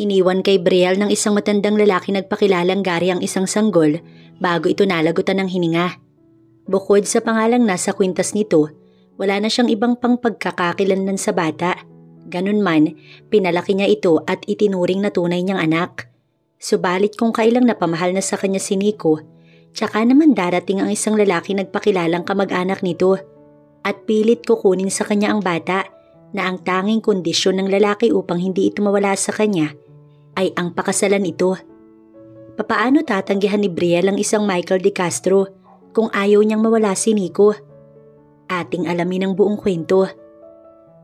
Iniwan kay Brielle ng isang matandang lalaki nagpakilalang Gary ang isang sanggol bago ito nalagutan ng hininga. Bukod sa pangalang nasa kwintas nito, wala na siyang ibang pang pagkakakilanlan sa bata. Ganun man, pinalaki niya ito at itinuring na tunay niyang anak. Subalit kung kailang napamahal na sa kanya si Nico, tsaka naman darating ang isang lalaki nagpakilalang kamag-anak nito at pilit kukunin sa kanya ang bata na ang tanging kondisyon ng lalaki upang hindi ito mawala sa kanya ay ang pakasalan ito. Papaano tatanggihan ni Brielle ang isang Michael De Castro kung ayaw niyang mawala si Nico? Ating alamin ang buong kwento.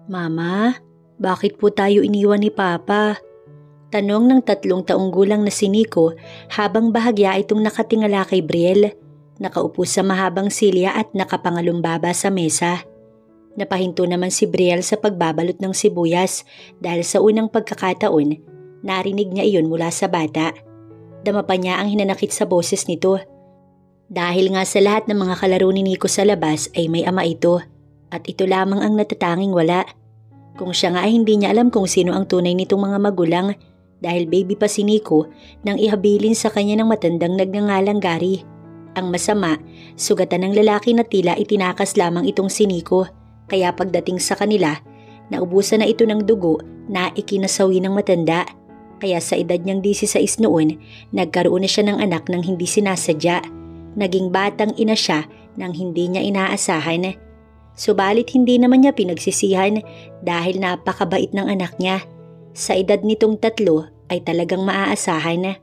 Mama, bakit po tayo iniwan ni Papa? Tanong ng 3 taong gulang na si Nico habang bahagya itong nakatingala kay Brielle, nakaupo sa mahabang silya at nakapangalumbaba sa mesa. Napahinto naman si Brielle sa pagbabalot ng sibuyas dahil sa unang pagkakataon, narinig niya iyon mula sa bata. Dama pa niya ang hinanakit sa boses nito. Dahil nga sa lahat ng mga kalaro ni Nico sa labas ay may ama ito at ito lamang ang natatanging wala. Kung siya nga ay hindi niya alam kung sino ang tunay nitong mga magulang dahil baby pa si Nico nang ihabilin sa kanya ng matandang nagngangalang Gary. Ang masama, sugatan ng lalaki na tila itinakas lamang itong si Nico kaya pagdating sa kanila, naubusan na ito ng dugo na ikinasawi ng matanda. Kaya sa edad niyang 16 noon, nagkaroon na siya ng anak nang hindi sinasadya. Naging batang ina siya nang hindi niya inaasahan. Subalit hindi naman niya pinagsisihan dahil napakabait ng anak niya. Sa edad nitong 3 ay talagang maaasahan.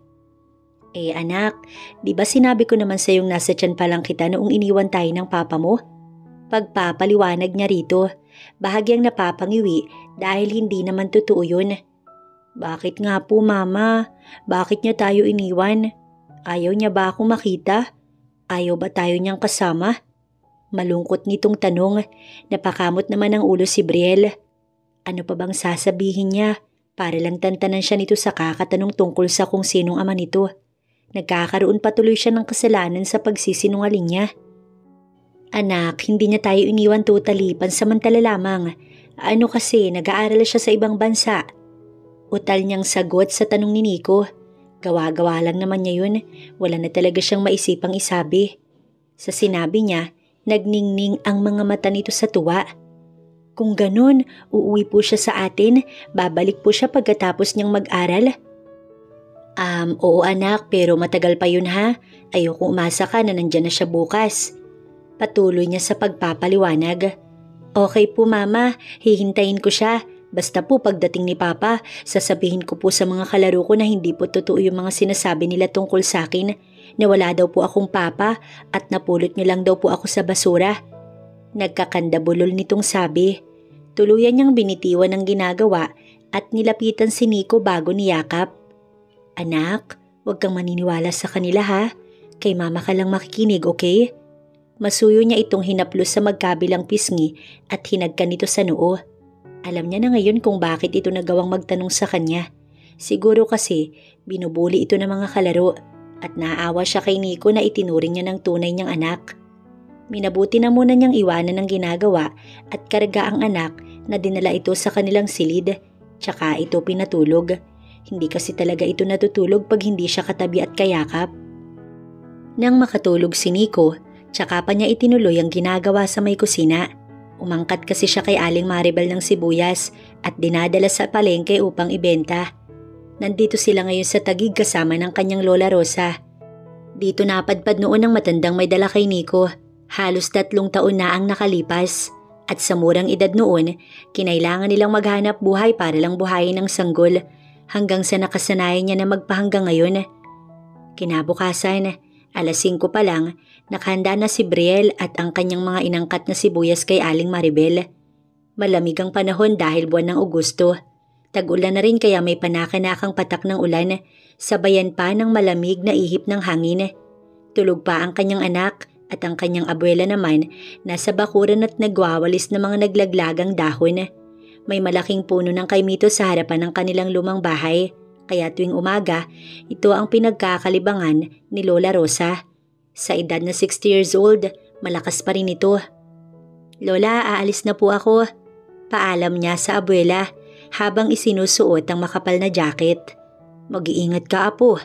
Anak, di ba sinabi ko naman sa yung nasa tiyan pa lang kita noong iniwan tayo ng papa mo? Pagpapaliwanag niya rito, bahagyang napapangiwi dahil hindi naman totoo yun. Bakit nga po mama? Bakit niya tayo iniwan? Ayaw niya ba akong makita? Ayaw ba tayo niyang kasama? Malungkot nitong tanong, napakamot naman ang ulo si Brielle. Ano pa bang sasabihin niya? Para lang tantanan siya nito sa kakatanong tungkol sa kung sinong ama nito. Nagkakaroon patuloy siya ng kasalanan sa pagsisinungaling niya. Anak, hindi niya tayo iniwan totally, pansamantala lamang. Ano kasi, nag-aaral siya sa ibang bansa. Utal niyang sagot sa tanong ni Nico. Gawa-gawa lang naman niya yun, wala na talaga siyang maisipang isabi. Sa sinabi niya, nagningning ang mga mata nito sa tuwa. Kung ganun, uuwi po siya sa atin, babalik po siya pagkatapos niyang mag-aral. Oo anak, pero matagal pa yun ha. Ayokong umasa ka na nandyan na siya bukas. Patuloy niya sa pagpapaliwanag. Okay po mama, hihintayin ko siya. Basta po pagdating ni Papa, sasabihin ko po sa mga kalaro ko na hindi po totoo yung mga sinasabi nila tungkol sa akin, na wala daw po akong papa at napulot niyo lang daw po ako sa basura. Nagkakandabulol nitong sabi. Tuluyan niyang binitiwan ang ginagawa at nilapitan si Nico bago niyakap. Anak, huwag kang maniniwala sa kanila ha. Kay mama ka lang makikinig, okay? Masuyo niya itong hinaplos sa magkabilang pisngi at hinagkan nito sa noo. Alam niya na ngayon kung bakit ito nagawang magtanong sa kanya. Siguro kasi binubuli ito ng mga kalaro at naaawa siya kay Nico na itinuring niya ng tunay niyang anak. Minabuti na muna niyang iwanan ang ginagawa at karga ang anak na dinala ito sa kanilang silid, tsaka ito pinatulog. Hindi kasi talaga ito natutulog pag hindi siya katabi at kayakap. Nang makatulog si Nico, tsaka pa niya itinuloy ang ginagawa sa may kusina. Umangkat kasi siya kay Aling Maribel ng sibuyas at dinadala sa palengke upang ibenta. Nandito sila ngayon sa Taguig kasama ng kanyang Lola Rosa. Dito napadpad noon ang matandang may dala kay Nico. Halos 3 taon na ang nakalipas at sa murang edad noon, kinailangan nilang maghanap buhay para lang buhayin ng sanggol hanggang sa nakasanayan niya na magpahanggang ngayon. Kinabukasan, alas 5 pa lang, nakahanda na si Brielle at ang kanyang mga inangkat na sibuyas kay Aling Maribel. Malamig ang panahon dahil buwan ng Agosto. Tag-ulan na rin kaya may panakanakang patak ng ulan, sabayan pa ng malamig na ihip ng hangin. Tulog pa ang kanyang anak at ang kanyang abuela naman nasa bakuran at nagwawalis ng mga naglaglagang dahon. May malaking puno ng kaimito sa harapan ng kanilang lumang bahay, kaya tuwing umaga, ito ang pinagkakalibangan ni Lola Rosa. Sa edad na 60 years old, malakas pa rin ito. Lola, aalis na po ako. Paalam niya sa abuela habang isinusuot ang makapal na jacket. Mag-iingat ka, apo.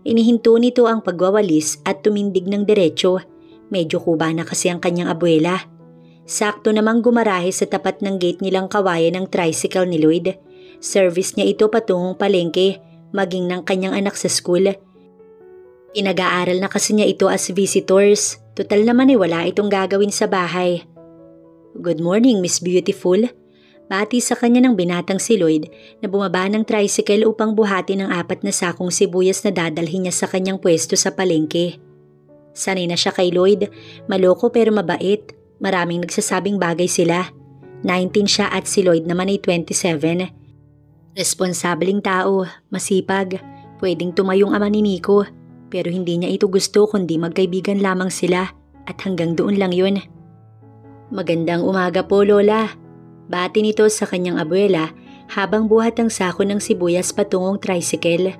Inihinto nito ang pagwawalis at tumindig ng diretso. Medyo kuba na kasi ang kanyang abuela. Sakto namang gumarahe sa tapat ng gate nilang kawayan ng tricycle ni Lloyd. Service niya ito patungong palengke, maging ng kanyang anak sa school. Pinag-aaral na kasi niya ito as visitors. Total naman wala itong gagawin sa bahay. Good morning, Miss Beautiful. Bati sa kanya ng binatang si Lloyd na bumaba ng tricycle upang buhatin ang 4 na sakong sibuyas na dadalhin niya sa kanyang pwesto sa palengke. Sanay na siya kay Lloyd, maloko pero mabait. Maraming nagsasabing bagay sila. 19 siya at si Lloyd naman ay 27. Responsableng tao, masipag, pwedeng tumayong ama ni Nico. Pero hindi niya ito gusto kundi magkaibigan lamang sila at hanggang doon lang yun. Magandang umaga po, Lola. Bati nito sa kanyang abuela habang buhat ang sako ng sibuyas patungong tricycle.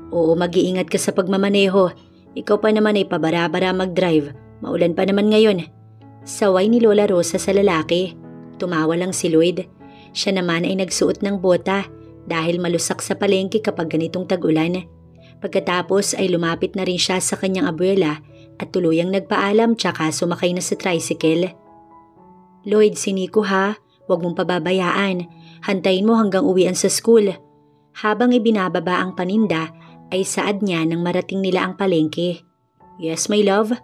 Oo, mag-iingat ka sa pagmamaneho. Ikaw pa naman ay pabara-bara mag-drive. Maulan pa naman ngayon. Saway ni Lola Rosa sa lalaki. Tumawa lang si Lloyd. Siya naman ay nagsuot ng bota dahil malusak sa palengke kapag ganitong tag-ulan. Pagkatapos ay lumapit na rin siya sa kanyang abuela at tuluyang nagpaalam tsaka sumakay na sa tricycle. Lloyd, si Nico ha. Huwag mong pababayaan. Hantayin mo hanggang uwian sa school. Habang ibinababa ang paninda, ay saad niya nang marating nila ang palengke. Yes, my love.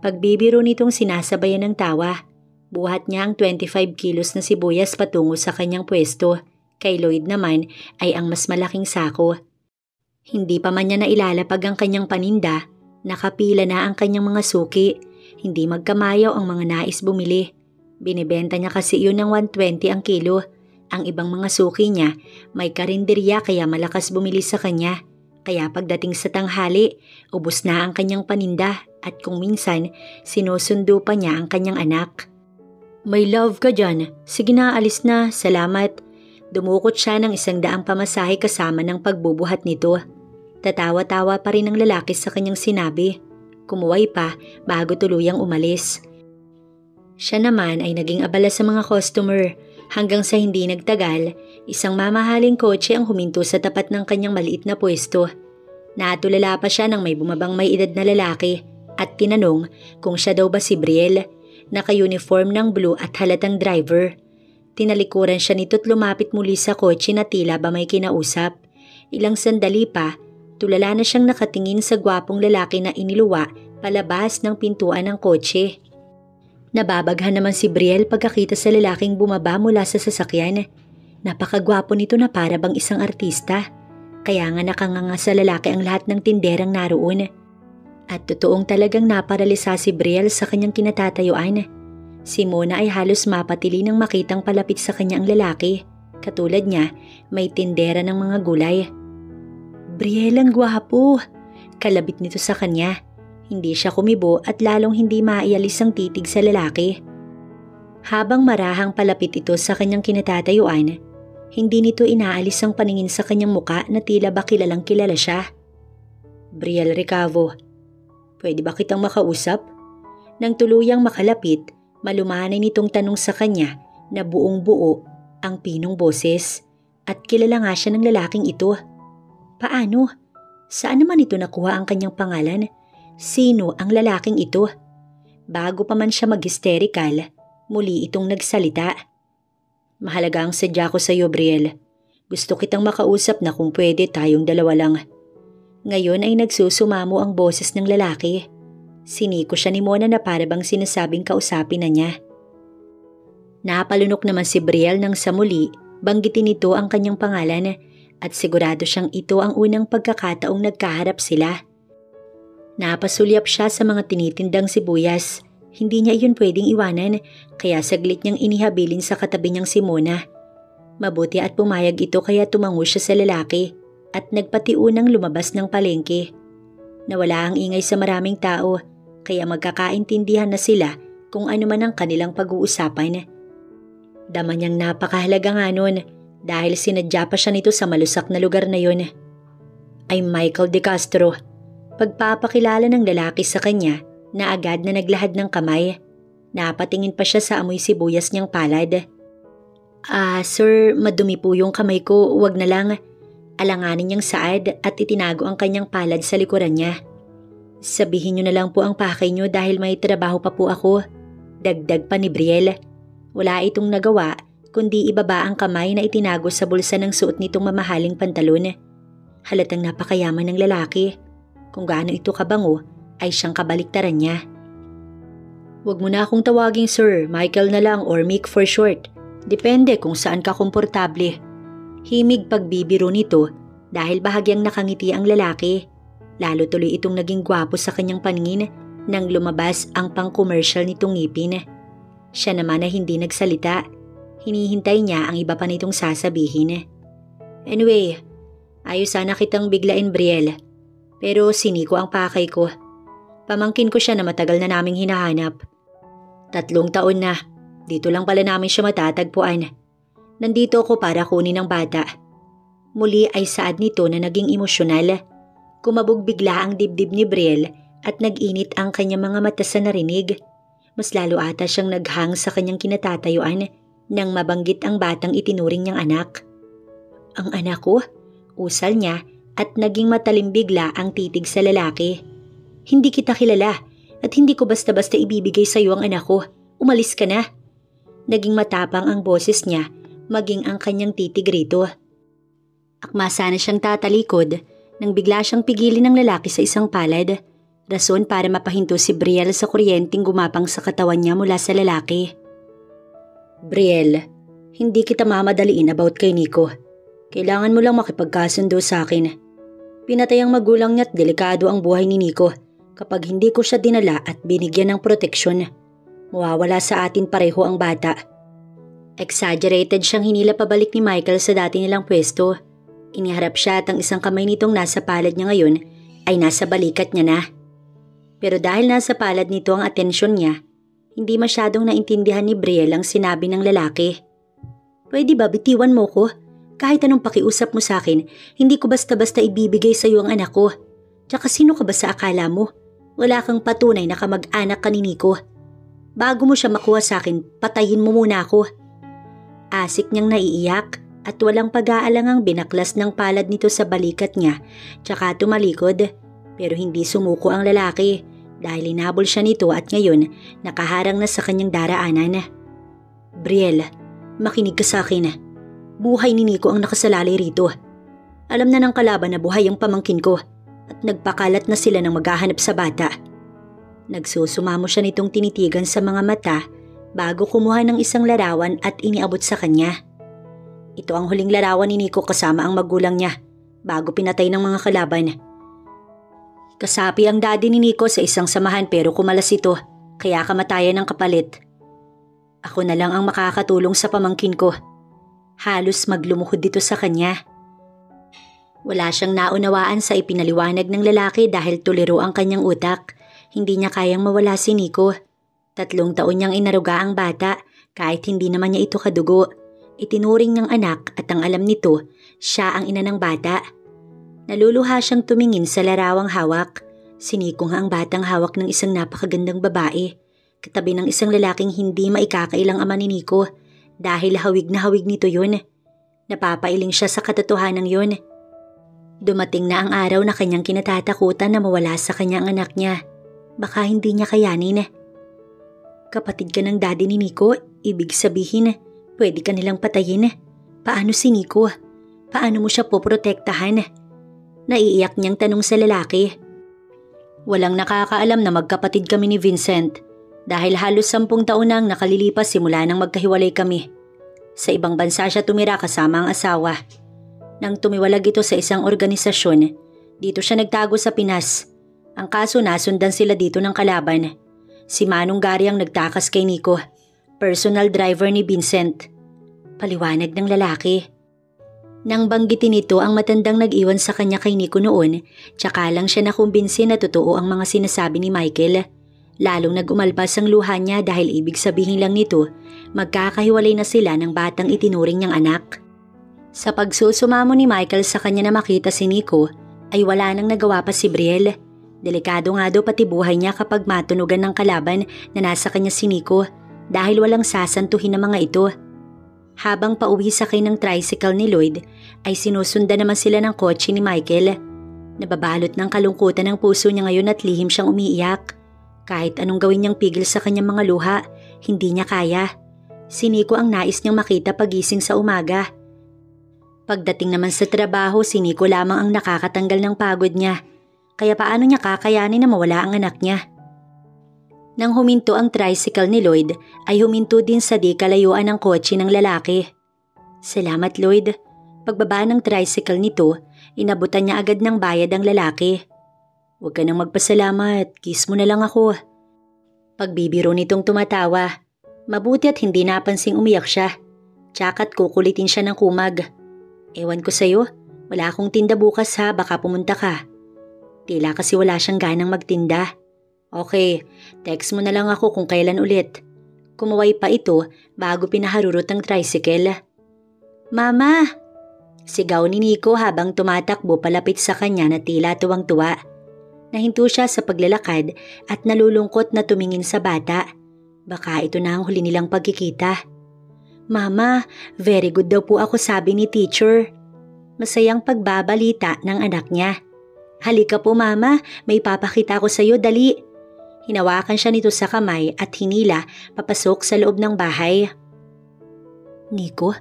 Pagbibiro nitong sinasabayan ng tawa. Buhat niya ang 25 kilos na sibuyas patungo sa kanyang pwesto. Kay Lloyd naman ay ang mas malaking sako. Hindi pa man niya nailalapag ang kanyang paninda. Nakapila na ang kanyang mga suki. Hindi magkamayaw ang mga nais bumili. Binibenta niya kasi yun ng 120 ang kilo. Ang ibang mga suki niya may karinderya kaya malakas bumili sa kanya. Kaya pagdating sa tanghali, ubos na ang kanyang paninda at kung minsan, sinusundo pa niya ang kanyang anak. May love ka dyan. Sige na, alis na. Salamat. Dumukot siya ng 100 pamasahe kasama ng pagbubuhat nito. Tatawa-tawa pa rin ang lalaki sa kanyang sinabi. Kumuway pa bago tuluyang umalis. Siya naman ay naging abala sa mga customer hanggang sa hindi nagtagal, isang mamahaling kotse ang huminto sa tapat ng kanyang maliit na pwesto. Natulala pa siya nang may bumabang may edad na lalaki at tinanong kung siya daw ba si Brielle, naka-uniform ng blue at halatang driver. Tinalikuran siya nito't lumapit muli sa kotse na tila ba may kinausap. Ilang sandali pa, tulala na siyang nakatingin sa gwapong lalaki na iniluwa palabas ng pintuan ng kotse. Nababaghan naman si Brielle pagkakita sa lalaking bumaba mula sa sasakyan. Napakagwapo nito na para bang isang artista. Kaya nga nakanganga sa lalaki ang lahat ng tinderang naroon. At totoong talagang naparalisa si Brielle sa kanyang kinatatayuan. Si Mona ay halos mapatili nang makitang palapit sa kanya ang lalaki. Katulad niya, may tindera ng mga gulay. Brielle, ang gwapo! Kalabit nito sa kanya. Hindi siya kumibo at lalong hindi maialis ang titig sa lalaki. Habang marahang palapit ito sa kanyang kinatatayuan, hindi nito inaalis ang paningin sa kanyang muka na tila ba kilalang kilala siya. Brielle Recavo, pwede ba kitang makausap? Nang tuluyang makalapit, malumanay nitong tanong sa kanya na buong buo ang pinong boses at kilala nga siya ng lalaking ito. Paano? Saan naman ito nakuha ang kanyang pangalan? Sino ang lalaking ito? Bago pa man siya mag-hysterical, muli itong nagsalita. Mahalaga ang sadya ko sa iyo, Brielle. Gusto kitang makausap na kung pwede tayong dalawa lang. Ngayon ay nagsusumamo ang boses ng lalaki. Siniko siya ni Mona na para bang sinasabing kausapin na niya. Napalunok naman si Brielle nang sa muli, banggitin nito ang kanyang pangalan at sigurado siyang ito ang unang pagkakataong nagkaharap sila. Napasulyap siya sa mga tinitindang sibuyas. Hindi niya iyon pwedeng iwanan kaya saglit niyang inihabilin sa katabi niyang si Mona. Mabuti at pumayag ito kaya tumango siya sa lalaki at nagpatiunang lumabas ng palengke. Nawala ang ingay sa maraming tao kaya magkakaintindihan na sila kung ano man ang kanilang pag-uusapan. Dama niyang napakahalaga nga nun dahil sinadya pa siya nito sa malusak na lugar na yun. I'm Michael De Castro. Pagpapakilala ng lalaki sa kanya na agad na naglahad ng kamay. Napatingin pa siya sa amoy sibuyas niyang palad. Sir, madumi po yung kamay ko, wag na lang. Alanganin niyang saad at itinago ang kanyang palad sa likuran niya. Sabihin niyo na lang po ang pakay niyo dahil may trabaho pa po ako. Dagdag pa ni Brielle. Wala itong nagawa kundi ibaba ang kamay na itinago sa bulsa ng suot nitong mamahaling pantalon. Halatang napakayaman ng lalaki. Kung gaano ito kabango ay siyang kabaliktaran niya. Huwag mo na akong tawaging Sir, Michael na lang or Mick for short. Depende kung saan ka komportable. Himig pagbibiro nito dahil bahagyang nakangiti ang lalaki. Lalo tuloy itong naging gwapo sa kanyang paningin nang lumabas ang pang-commercial nitong ngipin. Siya naman na hindi nagsalita. Hinihintay niya ang iba pa nitong sasabihin. Anyway, ayos sana kitang biglain, Brielle. Pero siniko ang pakay ko. Pamangkin ko siya na matagal na naming hinahanap. 3 taon na. Dito lang pala namin siya matatagpuan. Nandito ako para kunin ang bata. Muli ay saad nito na naging emosyonal. Kumabog bigla ang dibdib ni Brielle at nag-init ang kanyang mga mata sa narinig. Mas lalo ata siyang naghang sa kanyang kinatatayuan nang mabanggit ang batang itinuring niyang anak. Ang anak ko? Usal niya at naging matalim bigla ang titig sa lalaki. Hindi kita kilala at hindi ko basta-basta ibibigay sa iyo ang anak ko. Umalis ka na. Naging matapang ang boses niya maging ang kanyang titig rito. Akma sana siyang tatalikod nang bigla siyang pigilin ng lalaki sa isang palad. Rason para mapahinto si Brielle sa kuryenteng gumapang sa katawan niya mula sa lalaki. Brielle, hindi kita mamadaliin about kay Nico. Kailangan mo lang makipagkasundo sa akin. Pinatay ang magulang niya at delikado ang buhay ni Nico. Kapag hindi ko siya dinala at binigyan ng proteksyon, mawawala sa atin pareho ang bata. Exaggerated siyang hinila pabalik ni Michael sa dati nilang pwesto. Iniharap siya at ang isang kamay nitong nasa palad niya ngayon ay nasa balikat niya na. Pero dahil nasa palad nito ang atensyon niya, hindi masyadong naintindihan ni Brielle ang sinabi ng lalaki. Pwede ba bitiwan mo ko? Kahit anong pakiusap mo sa akin, hindi ko basta-basta ibibigay sa iyo ang anak ko. Tsaka sino ka ba sa akala mo? Wala kang patunay na kamag-anak ka ni Nico. Bago mo siya makuha sa akin, patayin mo muna ako. Asik niyang naiiyak at walang pag-aalangang binaklas ng palad nito sa balikat niya tsaka tumalikod. Pero hindi sumuko ang lalaki dahil inabol siya nito at ngayon nakaharang na sa kanyang daraanan. Brielle, makinig ka sa akin. Buhay ni Nico ang nakasalalay rito. Alam na ng kalaban na buhay ang pamangkin ko at nagpakalat na sila ng maghahanap sa bata. Nagsusumamo siya nitong tinitigan sa mga mata bago kumuha ng isang larawan at iniabot sa kanya. Ito ang huling larawan ni Nico kasama ang magulang niya bago pinatay ng mga kalaban. Kasapi ang daddy ni Nico sa isang samahan pero kumalas ito kaya kamatayan ng kapalit. Ako na lang ang makakatulong sa pamangkin ko. Halos maglumuhod dito sa kanya. Wala siyang naunawaan sa ipinaliwanag ng lalaki dahil tuliro ang kanyang utak. Hindi niya kayang mawala si Nico. 3 taon niyang inaruga ang bata kahit hindi naman niya ito kadugo. Itinuring niyang anak at ang alam nito, siya ang ina ng bata. Naluluha siyang tumingin sa larawang hawak. Si Nico nga ang batang hawak ng isang napakagandang babae. Katabi ng isang lalaking hindi maikakailang ama ni Nico dahil hawig na hawig nito yun. Napapailing siya sa katotohanan yun. Dumating na ang araw na kanyang kinatatakutan na mawala sa kanyang anak niya. Baka hindi niya kayanin. Kapatid ka ng daddy ni Nico, ibig sabihin, pwede ka nilang patayin. Paano si Nico? Paano mo siya poprotektahan? Naiiyak niyang tanong sa lalaki. Walang nakakaalam na magkapatid kami ni Vincent dahil halos 10 taon na ang nakalilipas simula nang magkahiwalay kami. Sa ibang bansa siya tumira kasama ang asawa. Nang tumiwalag ito sa isang organisasyon, dito siya nagtago sa Pinas. Ang kaso nasundan sila dito ng kalaban. Si Manong Gary ang nagtakas kay Nico, personal driver ni Vincent. Paliwanag ng lalaki. Nang banggitin nito ang matandang nag-iwan sa kanya kay Nico noon, tsaka lang siya nakumbinsi na totoo ang mga sinasabi ni Michael. Lalong nag-umalpas ang luha niya dahil ibig sabihin lang nito, magkakahiwalay na sila ng batang itinuring niyang anak. Sa pagsusumamo ni Michael sa kanya na makita si Nico, ay wala nang nagawa pa si Brielle. Delikado nga daw pati buhay niya kapag matunugan ng kalaban na nasa kanya si Nico dahil walang sasantuhin ng mga ito. Habang pauwi sakay ng tricycle ni Lloyd, ay sinusundan naman sila ng kotse ni Michael. Nababalot ng kalungkutan ng puso niya ngayon at lihim siyang umiiyak. Kahit anong gawin niyang pigil sa kanyang mga luha, hindi niya kaya. Si Nico ang nais niyang makita pagising sa umaga. Pagdating naman sa trabaho, si Nico lamang ang nakakatanggal ng pagod niya. Kaya paano niya kakayanin na mawala ang anak niya? Nang huminto ang tricycle ni Lloyd, ay huminto din sa di kalayuan ng kotse ng lalaki. Salamat Lloyd. Pagbaba ng tricycle nito, inabutan niya agad ng bayad ang lalaki. Huwag ka nang magpasalamat, kiss mo na lang ako. Pagbibiro nitong tumatawa. Mabuti at hindi napansing umiyak siya. Tsaka't kukulitin siya ng kumag. Ewan ko sa'yo, wala akong tinda bukas ha, baka pumunta ka. Tila kasi wala siyang ganang magtinda. Okay, text mo na lang ako kung kailan ulit. Kumaway pa ito bago pinaharurot ang tricycle. Mama! Sigaw ni Nico habang tumatakbo palapit sa kanya na tila tuwang-tuwa. Nahinto siya sa paglalakad at nalulungkot na tumingin sa bata. Baka ito na ang huli nilang pagkikita. Mama, very good daw po ako sabi ni teacher. Masayang pagbabalita ng anak niya. Halika po mama, may papakita ko sa iyo, dali. Hinawakan siya nito sa kamay at hinila papasok sa loob ng bahay. Nico?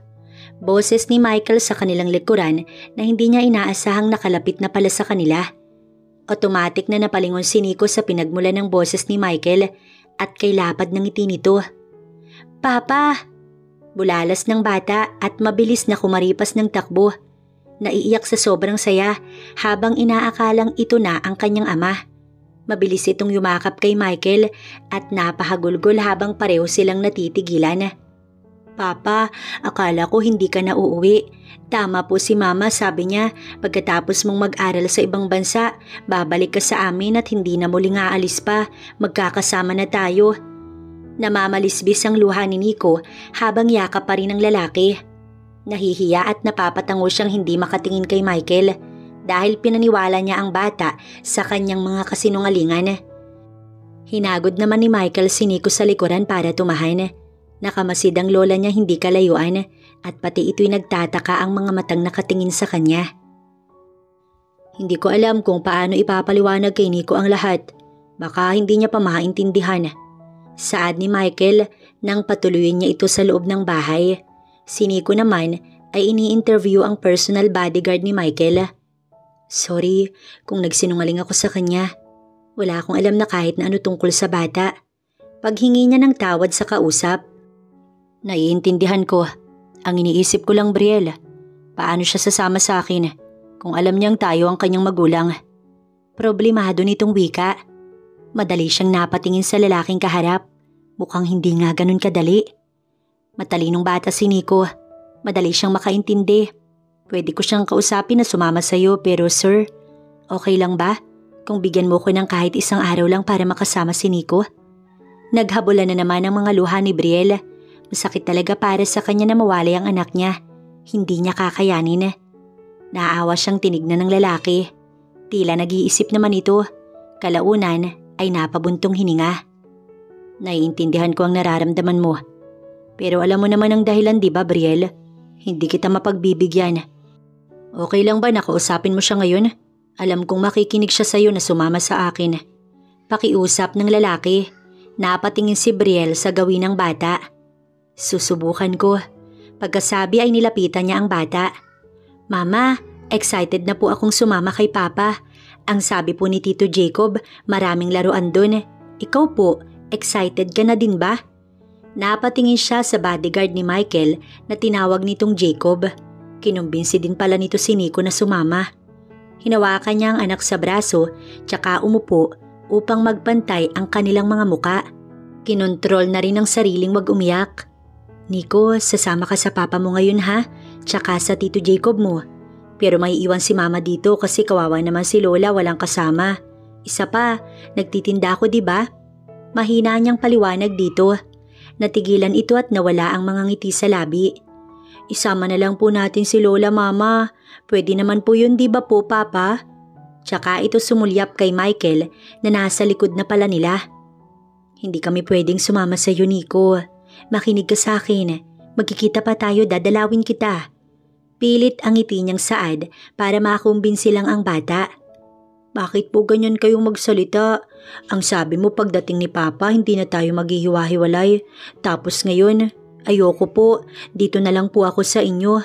Boses ni Michael sa kanilang likuran na hindi niya inaasahang nakalapit na pala sa kanila. Automatic na napalingon si Nico sa pinagmulan ng boses ni Michael at kay lapad ng ngiti nito. Papa! Bulalas ng bata at mabilis na kumaripas ng takbo. Naiiyak sa sobrang saya habang inaakalang ito na ang kanyang ama. Mabilis itong yumakap kay Michael at napahagulgol habang pareho silang natitigilan. Papa, akala ko hindi ka na uuwi. Tama po si Mama, sabi niya, pagkatapos mong mag-aral sa ibang bansa, babalik ka sa amin at hindi na muling aalis pa, magkakasama na tayo. Namamalisbis ang luha ni Nico habang yakap pa rin ang lalaki. Nahihiya at napapatango siyang hindi makatingin kay Michael dahil pinaniwala niya ang bata sa kanyang mga kasinungalingan. Hinagod naman ni Michael si Nico sa likuran para tumahan. Nakamasid ang lola niya hindi kalayuan at pati ito'y nagtataka ang mga matang nakatingin sa kanya. Hindi ko alam kung paano ipapaliwanag kay Nico ang lahat. Baka hindi niya pa maintindihan. Saad ni Michael nang patuluyin niya ito sa loob ng bahay. Si Nico naman ay ini-interview ang personal bodyguard ni Michael. Sorry kung nagsinungaling ako sa kanya. Wala akong alam na kahit na ano tungkol sa bata. Paghingi niya ng tawad sa kausap. Naiintindihan ko. Ang iniisip ko lang, Brielle, paano siya sasama sa akin kung alam niyang tayo ang kanyang magulang? Problemado nitong wika. Madali siyang napatingin sa lalaking kaharap. Mukhang hindi nga ganun kadali. Matalinong bata si Nico. Madali siyang makaintindi. Pwede ko siyang kausapin na sumama sa'yo pero sir, okay lang ba kung bigyan mo ko ng kahit isang araw lang para makasama si Nico? Naghabulan na naman ang mga luha ni Brielle. Masakit talaga para sa kanya na mawalay ang anak niya. Hindi niya kakayanin. Naawa siyang tinignan ng lalaki. Tila nag-iisip naman ito. Kalaunan ay napabuntong hininga. Naiintindihan ko ang nararamdaman mo. Pero alam mo naman ang dahilan, di ba, Brielle? Hindi kita mapagbibigyan. Okay lang ba nakausapin mo siya ngayon? Alam kong makikinig siya sa'yo na sumama sa akin. Pakiusap ng lalaki. Napatingin si Brielle sa gawin ng bata. Susubukan ko. Pagkasabi ay nilapitan niya ang bata. Mama, excited na po akong sumama kay Papa. Ang sabi po ni Tito Jacob, maraming laruan dun. Ikaw po, excited ka na din ba? Napatingin siya sa bodyguard ni Michael na tinawag nitong Jacob. Kinumbinsi din pala nito si Nico na sumama. Hinawakan niya ang anak sa braso tsaka umupo upang magpantay ang kanilang mga muka. Kinontrol na rin ang sariling wag umiyak. Nico, sasama ka sa papa mo ngayon ha? Tsaka sa Tito Jacob mo. Pero may iwan si mama dito kasi kawawa naman si Lola walang kasama. Isa pa, nagtitinda ako diba? Mahina niyang paliwanag dito. Natigilan ito at nawala ang mga ngiti sa labi. Isama na lang po natin si Lola, Mama. Pwede naman po yun, di ba po, Papa? Tsaka ito sumulyap kay Michael na nasa likod na pala nila. Hindi kami pwedeng sumama sa iyo, Nico. Makinig ka sa akin. Magkikita pa tayo, dadalawin kita. Pilit ang ngiti niyang saad para makakumbinsi lang ang bata. Bakit po ganyan kayong magsalita? Ang sabi mo pagdating ni Papa hindi na tayo maghihiwa-hiwalay. Tapos ngayon, ayoko po, dito na lang po ako sa inyo.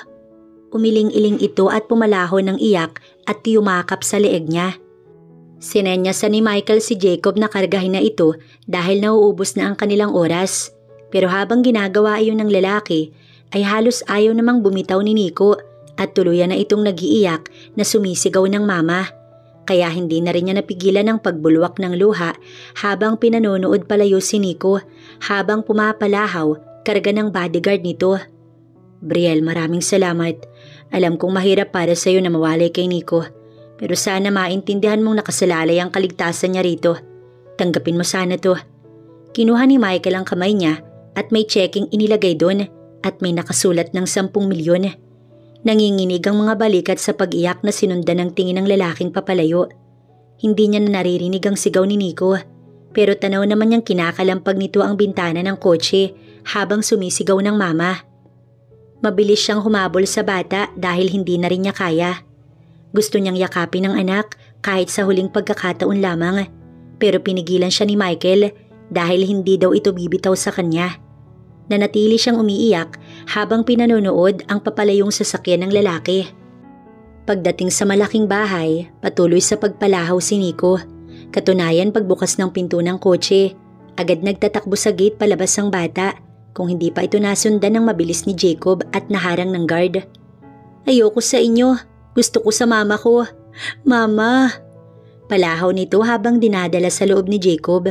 Umiling-iling ito at pumalaho ng iyak at yumakap sa leeg niya. Sinenyasan ni Michael si Jacob na kargahin na ito dahil nauubos na ang kanilang oras. Pero habang ginagawa iyon ng lalaki, ay halos ayaw namang bumitaw ni Nico at tuluyan na itong nag-iiyak na sumisigaw ng mama. Kaya hindi na rin niya napigilan ang pagbulwak ng luha habang pinanonood palayo si Nico habang pumapalahaw karga ng bodyguard nito. Brielle, maraming salamat. Alam kong mahirap para sa iyo na mawalay kay Nico. Pero sana maintindihan mong nakasalalay ang kaligtasan niya rito. Tanggapin mo sana to. Kinuha ni Michael ang kamay niya at may checking inilagay doon at may nakasulat ng 10 milyon. Nanginginig ang mga balikat sa pag-iyak na sinundan ng tingin ng lalaking papalayo. Hindi niya na naririnig ang sigaw ni Nico, pero tanaw naman niyang kinakalampag nito ang bintana ng kotse habang sumisigaw ng mama. Mabilis siyang humabol sa bata dahil hindi na rin niya kaya. Gusto niyang yakapin ang anak kahit sa huling pagkakataon lamang, pero pinigilan siya ni Michael dahil hindi daw ito bibitaw sa kanya. Nanatili siyang umiiyak habang pinanonood ang papalayong sasakyan ng lalaki. Pagdating sa malaking bahay, patuloy sa pagpalahaw si Nico. Katunayan pagbukas ng pinto ng kotse, agad nagtatakbo sa gate palabas ang bata kung hindi pa ito nasundan ng mabilis ni Jacob at naharang ng guard. Ayoko sa inyo, gusto ko sa mama ko. Mama! Palahaw nito habang dinadala sa loob ni Jacob.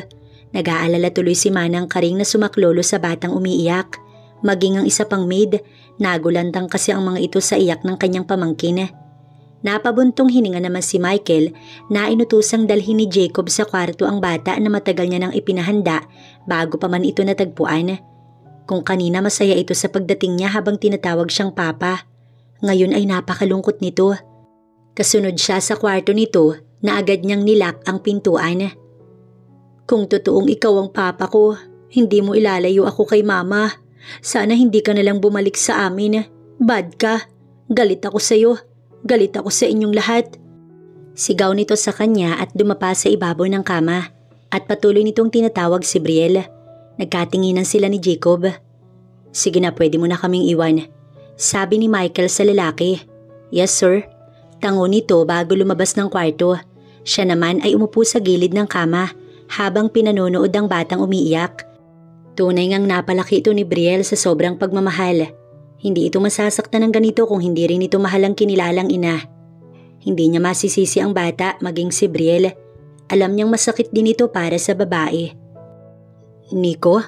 Nag-aalala tuloy si Manang Karing na sumaklolo sa batang umiiyak. Maging ang isa pang maid, nagulantang kasi ang mga ito sa iyak ng kanyang pamangkin. Napabuntong hininga naman si Michael na inutusang dalhin ni Jacob sa kwarto ang bata na matagal niya nang ipinahanda bago pa man ito natagpuan. Kung kanina masaya ito sa pagdating niya habang tinatawag siyang papa, ngayon ay napakalungkot nito. Kasunod siya sa kwarto nito na agad niyang nilak ang pintuan. Kung totoong ikaw ang papa ko, hindi mo ilalayo ako kay mama. Sana hindi ka nalang bumalik sa amin. Bad ka. Galit ako sa iyo. Galit ako sa inyong lahat. Sigaw nito sa kanya at dumapa sa ibabaw ng kama at patuloy nitong tinatawag si Brielle. Nagkatinginan sila ni Jacob. Sige na, pwede mo na kaming iwan. Sabi ni Michael sa lalaki. Yes sir. Tango nito bago lumabas ng kwarto. Siya naman ay umupo sa gilid ng kama habang pinanonood ang batang umiiyak. Tunay ngang napalaki ito ni Brielle sa sobrang pagmamahal. Hindi ito masasaktan ng ganito kung hindi rin ito mahalang kinilalang ina. Hindi niya masisisi ang bata maging si Brielle. Alam niyang masakit din ito para sa babae. Nico,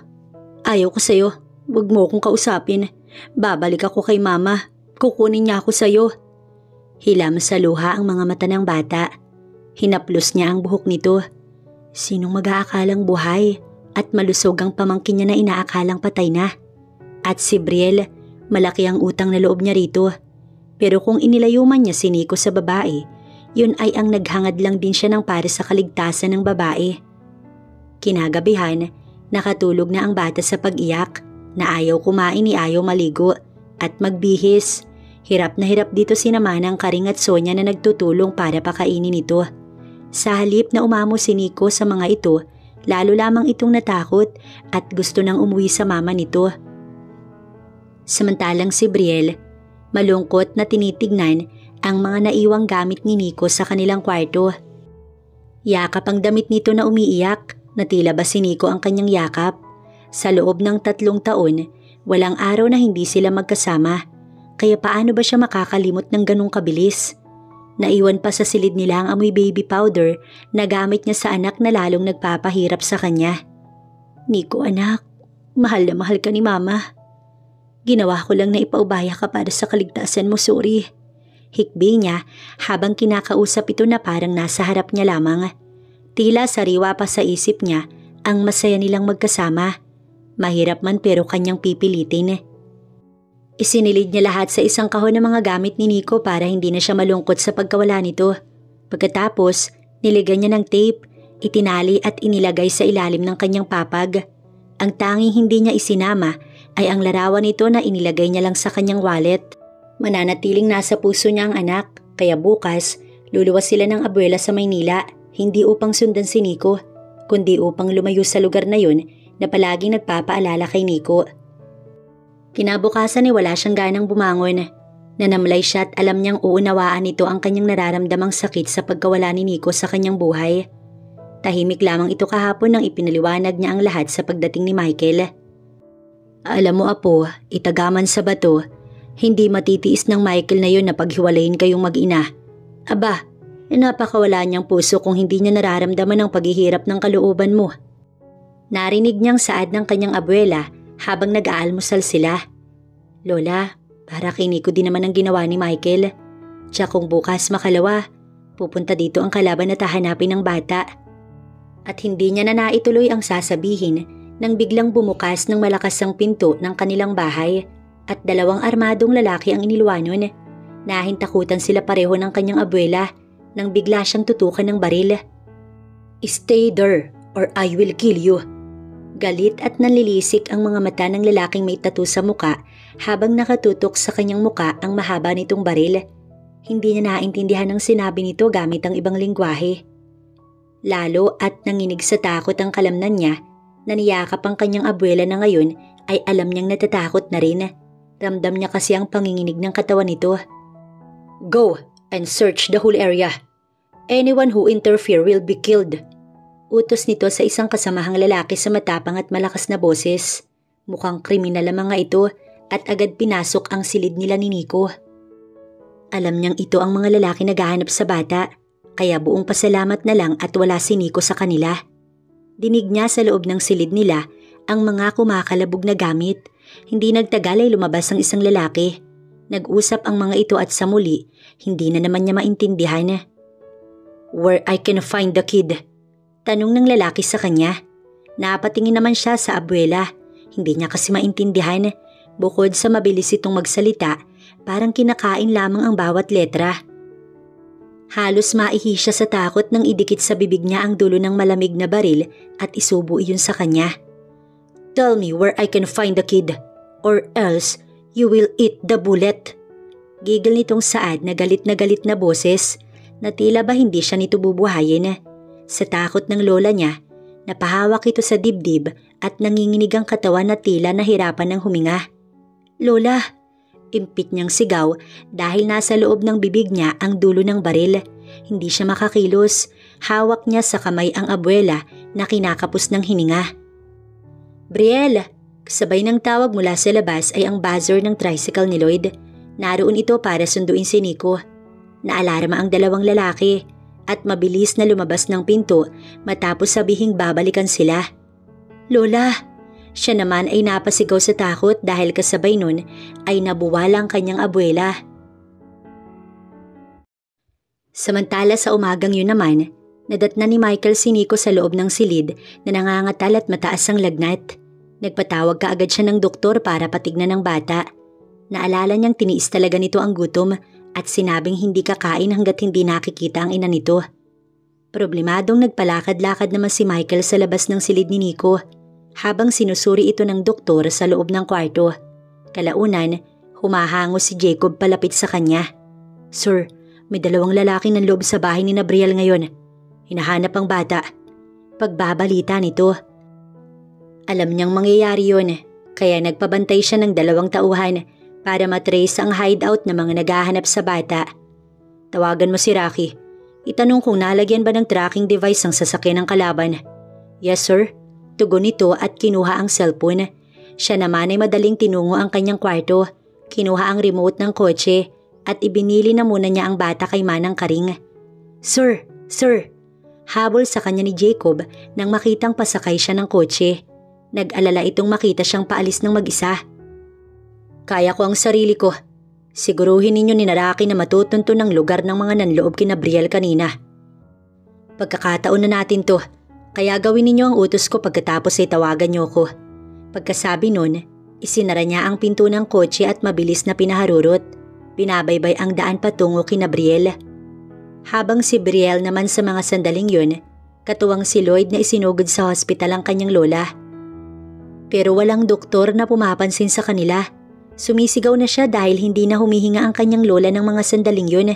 ayaw ko sa'yo. Huwag mo akong kausapin. Babalik ako kay mama. Kukunin niya ako sa'yo. Hilam sa luha ang mga mata ng bata. Hinaplos niya ang buhok nito. Sinong mag-aakalang buhay at malusog ang pamangkin niya na inaakalang patay na? At si Brielle, malaki ang utang na loob niya rito. Pero kung inilayo man niya si Nico sa babae, yun ay ang naghangad lang din siya ng para sa kaligtasan ng babae. Kinagabihan, nakatulog na ang bata sa pag-iyak na ayaw kumain ni ayaw maligo at magbihis. Hirap na hirap dito si Manang Karing at Sonia na nagtutulong para pakainin ito. Sa halip na umamo si Nico sa mga ito, lalo lamang itong natakot at gusto nang umuwi sa mama nito. Samantalang si Brielle, malungkot na tinitignan ang mga naiwang gamit ni Nico sa kanilang kwarto. Yakap ang damit nito na umiiyak, na tila ba si Nico ang kanyang yakap. Sa loob ng 3 taon, walang araw na hindi sila magkasama. Kaya paano ba siya makakalimot ng ganong kabilis? Naiwan pa sa silid nila ang amoy baby powder na gamit niya sa anak na lalong nagpapahirap sa kanya. Nico anak, mahal na mahal ka ni mama. Ginawa ko lang na ipaubaya ka para sa kaligtasan mo, sorry. Hikbi niya habang kinakausap ito na parang nasa harap niya lamang. Tila sariwa pa sa isip niya ang masaya nilang magkasama. Mahirap man pero kanyang pipilitin. Isinilid niya lahat sa isang kahon ng mga gamit ni Nico para hindi na siya malungkot sa pagkawala nito. Pagkatapos, niligyan niya ng tape, itinali at inilagay sa ilalim ng kanyang papag. Ang tanging hindi niya isinama ay ang larawan nito na inilagay niya lang sa kanyang wallet. Mananatiling nasa puso niya ang anak, kaya bukas luluwas sila ng abuela sa Maynila, hindi upang sundan si Nico, kundi upang lumayo sa lugar na yun na palaging nagpapaalala kay Nico. Kinabukasan ay wala siyang ganang bumangon. Nanamlay siya at alam niyang uunawaan nito ang kanyang nararamdamang sakit sa pagkawala ni Nico sa kanyang buhay. Tahimik lamang ito kahapon nang ipinaliwanag niya ang lahat sa pagdating ni Michael. Alam mo apo, itagaman sa bato, hindi matitiis ng Michael na yun na paghiwalayin kayong mag-ina. Aba, napakawala niyang puso kung hindi niya nararamdaman ang paghihirap ng kalooban mo. Narinig niyang saad ng kanyang abuela habang nag-aalmusal sila. Lola, para kay Nico din naman ang ginawa ni Michael. Tiyak kung bukas makalawa, pupunta dito ang kalaban at hahanapin ng bata. At hindi niya na naituloy ang sasabihin nang biglang bumukas ng malakas ang pinto ng kanilang bahay at dalawang armadong lalaki ang iniluwanon. Nahintakutan sila pareho ng kanyang abuela nang bigla siyang tutukan ng baril. Stay there or I will kill you. Galit at nanlilisik ang mga mata ng lalaking may tattoo sa muka habang nakatutok sa kanyang muka ang mahaba nitong baril. Hindi niya naintindihan ang sinabi nito gamit ang ibang lingwahe. Lalo at nanginig sa takot ang kalamnan niya na niyakap ang kanyang abuela na ngayon ay alam niyang natatakot na rin. Ramdam niya kasi ang panginginig ng katawan nito. Go and search the whole area. Anyone who interfere will be killed. Utos nito sa isang kasamahang lalaki sa matapang at malakas na boses. Mukhang kriminal ang mga ito at agad pinasok ang silid nila ni Nico. Alam niyang ito ang mga lalaki naghahanap sa bata, kaya buong pasalamat na lang at wala si Nico sa kanila. Dinig niya sa loob ng silid nila ang mga kumakalabog na gamit. Hindi nagtagal ay lumabas ang isang lalaki. Nag-usap ang mga ito at sa muli, hindi na naman niya maintindihan. Where I can find the kid? Tanong ng lalaki sa kanya. Napatingin naman siya sa abuela. Hindi niya kasi maintindihan. Bukod sa mabilis itong magsalita, parang kinakain lamang ang bawat letra. Halos maihi siya sa takot nang idikit sa bibig niya ang dulo ng malamig na baril at isubo iyon sa kanya. Tell me where I can find the kid, or else you will eat the bullet. Gigil nitong saad na galit na boses na tila ba hindi siya nito bubuhayin. Sa takot ng lola niya, napahawak ito sa dibdib at nanginginig ang katawan na tila nahirapan ng huminga. Lola! Impit niyang sigaw dahil nasa loob ng bibig niya ang dulo ng baril. Hindi siya makakilos. Hawak niya sa kamay ang abuela na kinakapos ng hininga. Brielle! Sabay ng tawag mula sa labas ay ang buzzer ng tricycle ni Lloyd. Naroon ito para sunduin si Nico. Naalarma ang dalawang lalaki at mabilis na lumabas ng pinto matapos sabihing babalikan sila. Lola! Siya naman ay napasigaw sa takot dahil kasabay nun ay nabuwala ang kanyang abuela. Samantala sa umagang yun naman, nadatna ni Michael si Nico sa loob ng silid na nangangatal at mataas ang lagnat. Nagpatawag kaagad siya ng doktor para patignan ng bata. Naalala niyang tiniis talaga nito ang gutom at sinabing hindi kakain hanggat hindi nakikita ang ina nito. Problemadong nagpalakad-lakad naman si Michael sa labas ng silid ni Nico habang sinusuri ito ng doktor sa loob ng kwarto. Kalaunan, humahango si Jacob palapit sa kanya. Sir, may dalawang lalaki ng loob sa bahay ni Brielle ngayon. Hinahanap ang bata. Pagbabalita nito. Alam niyang mangyayari yun, kaya nagpabantay siya ng 2 tauhan para matrace ang hideout ng mga naghahanap sa bata. Tawagan mo si Rocky. Itanong kung nalagyan ba ng tracking device ang sasakyan ng kalaban. Yes sir. Tugon nito at kinuha ang cellphone. Siya naman ay madaling tinungo ang kanyang kwarto. Kinuha ang remote ng kotse at ibinili na muna niya ang bata kay Manang Karing. Sir! Sir! Habol sa kanya ni Jacob nang makitang pasakay siya ng kotse. Nag-alala itong makita siyang paalis ng mag-isa. Kaya ko ang sarili ko. Siguruhin ninyo ni Rocky na matutunto ng lugar ng mga nanloob kina Brielle kanina. Pagkakataon na natin to, kaya gawin ninyo ang utos ko pagkatapos ay tawagan niyo ko. Pagkasabi nun, isinara niya ang pinto ng kotse at mabilis na pinaharurot. Pinabaybay ang daan patungo kina Brielle. Habang si Brielle naman sa mga sandaling yun, katuwang si Lloyd na isinugod sa hospital ang kanyang lola. Pero walang doktor na pumapansin sa kanila. Sumisigaw na siya dahil hindi na humihinga ang kanyang lola ng mga sandaling yun.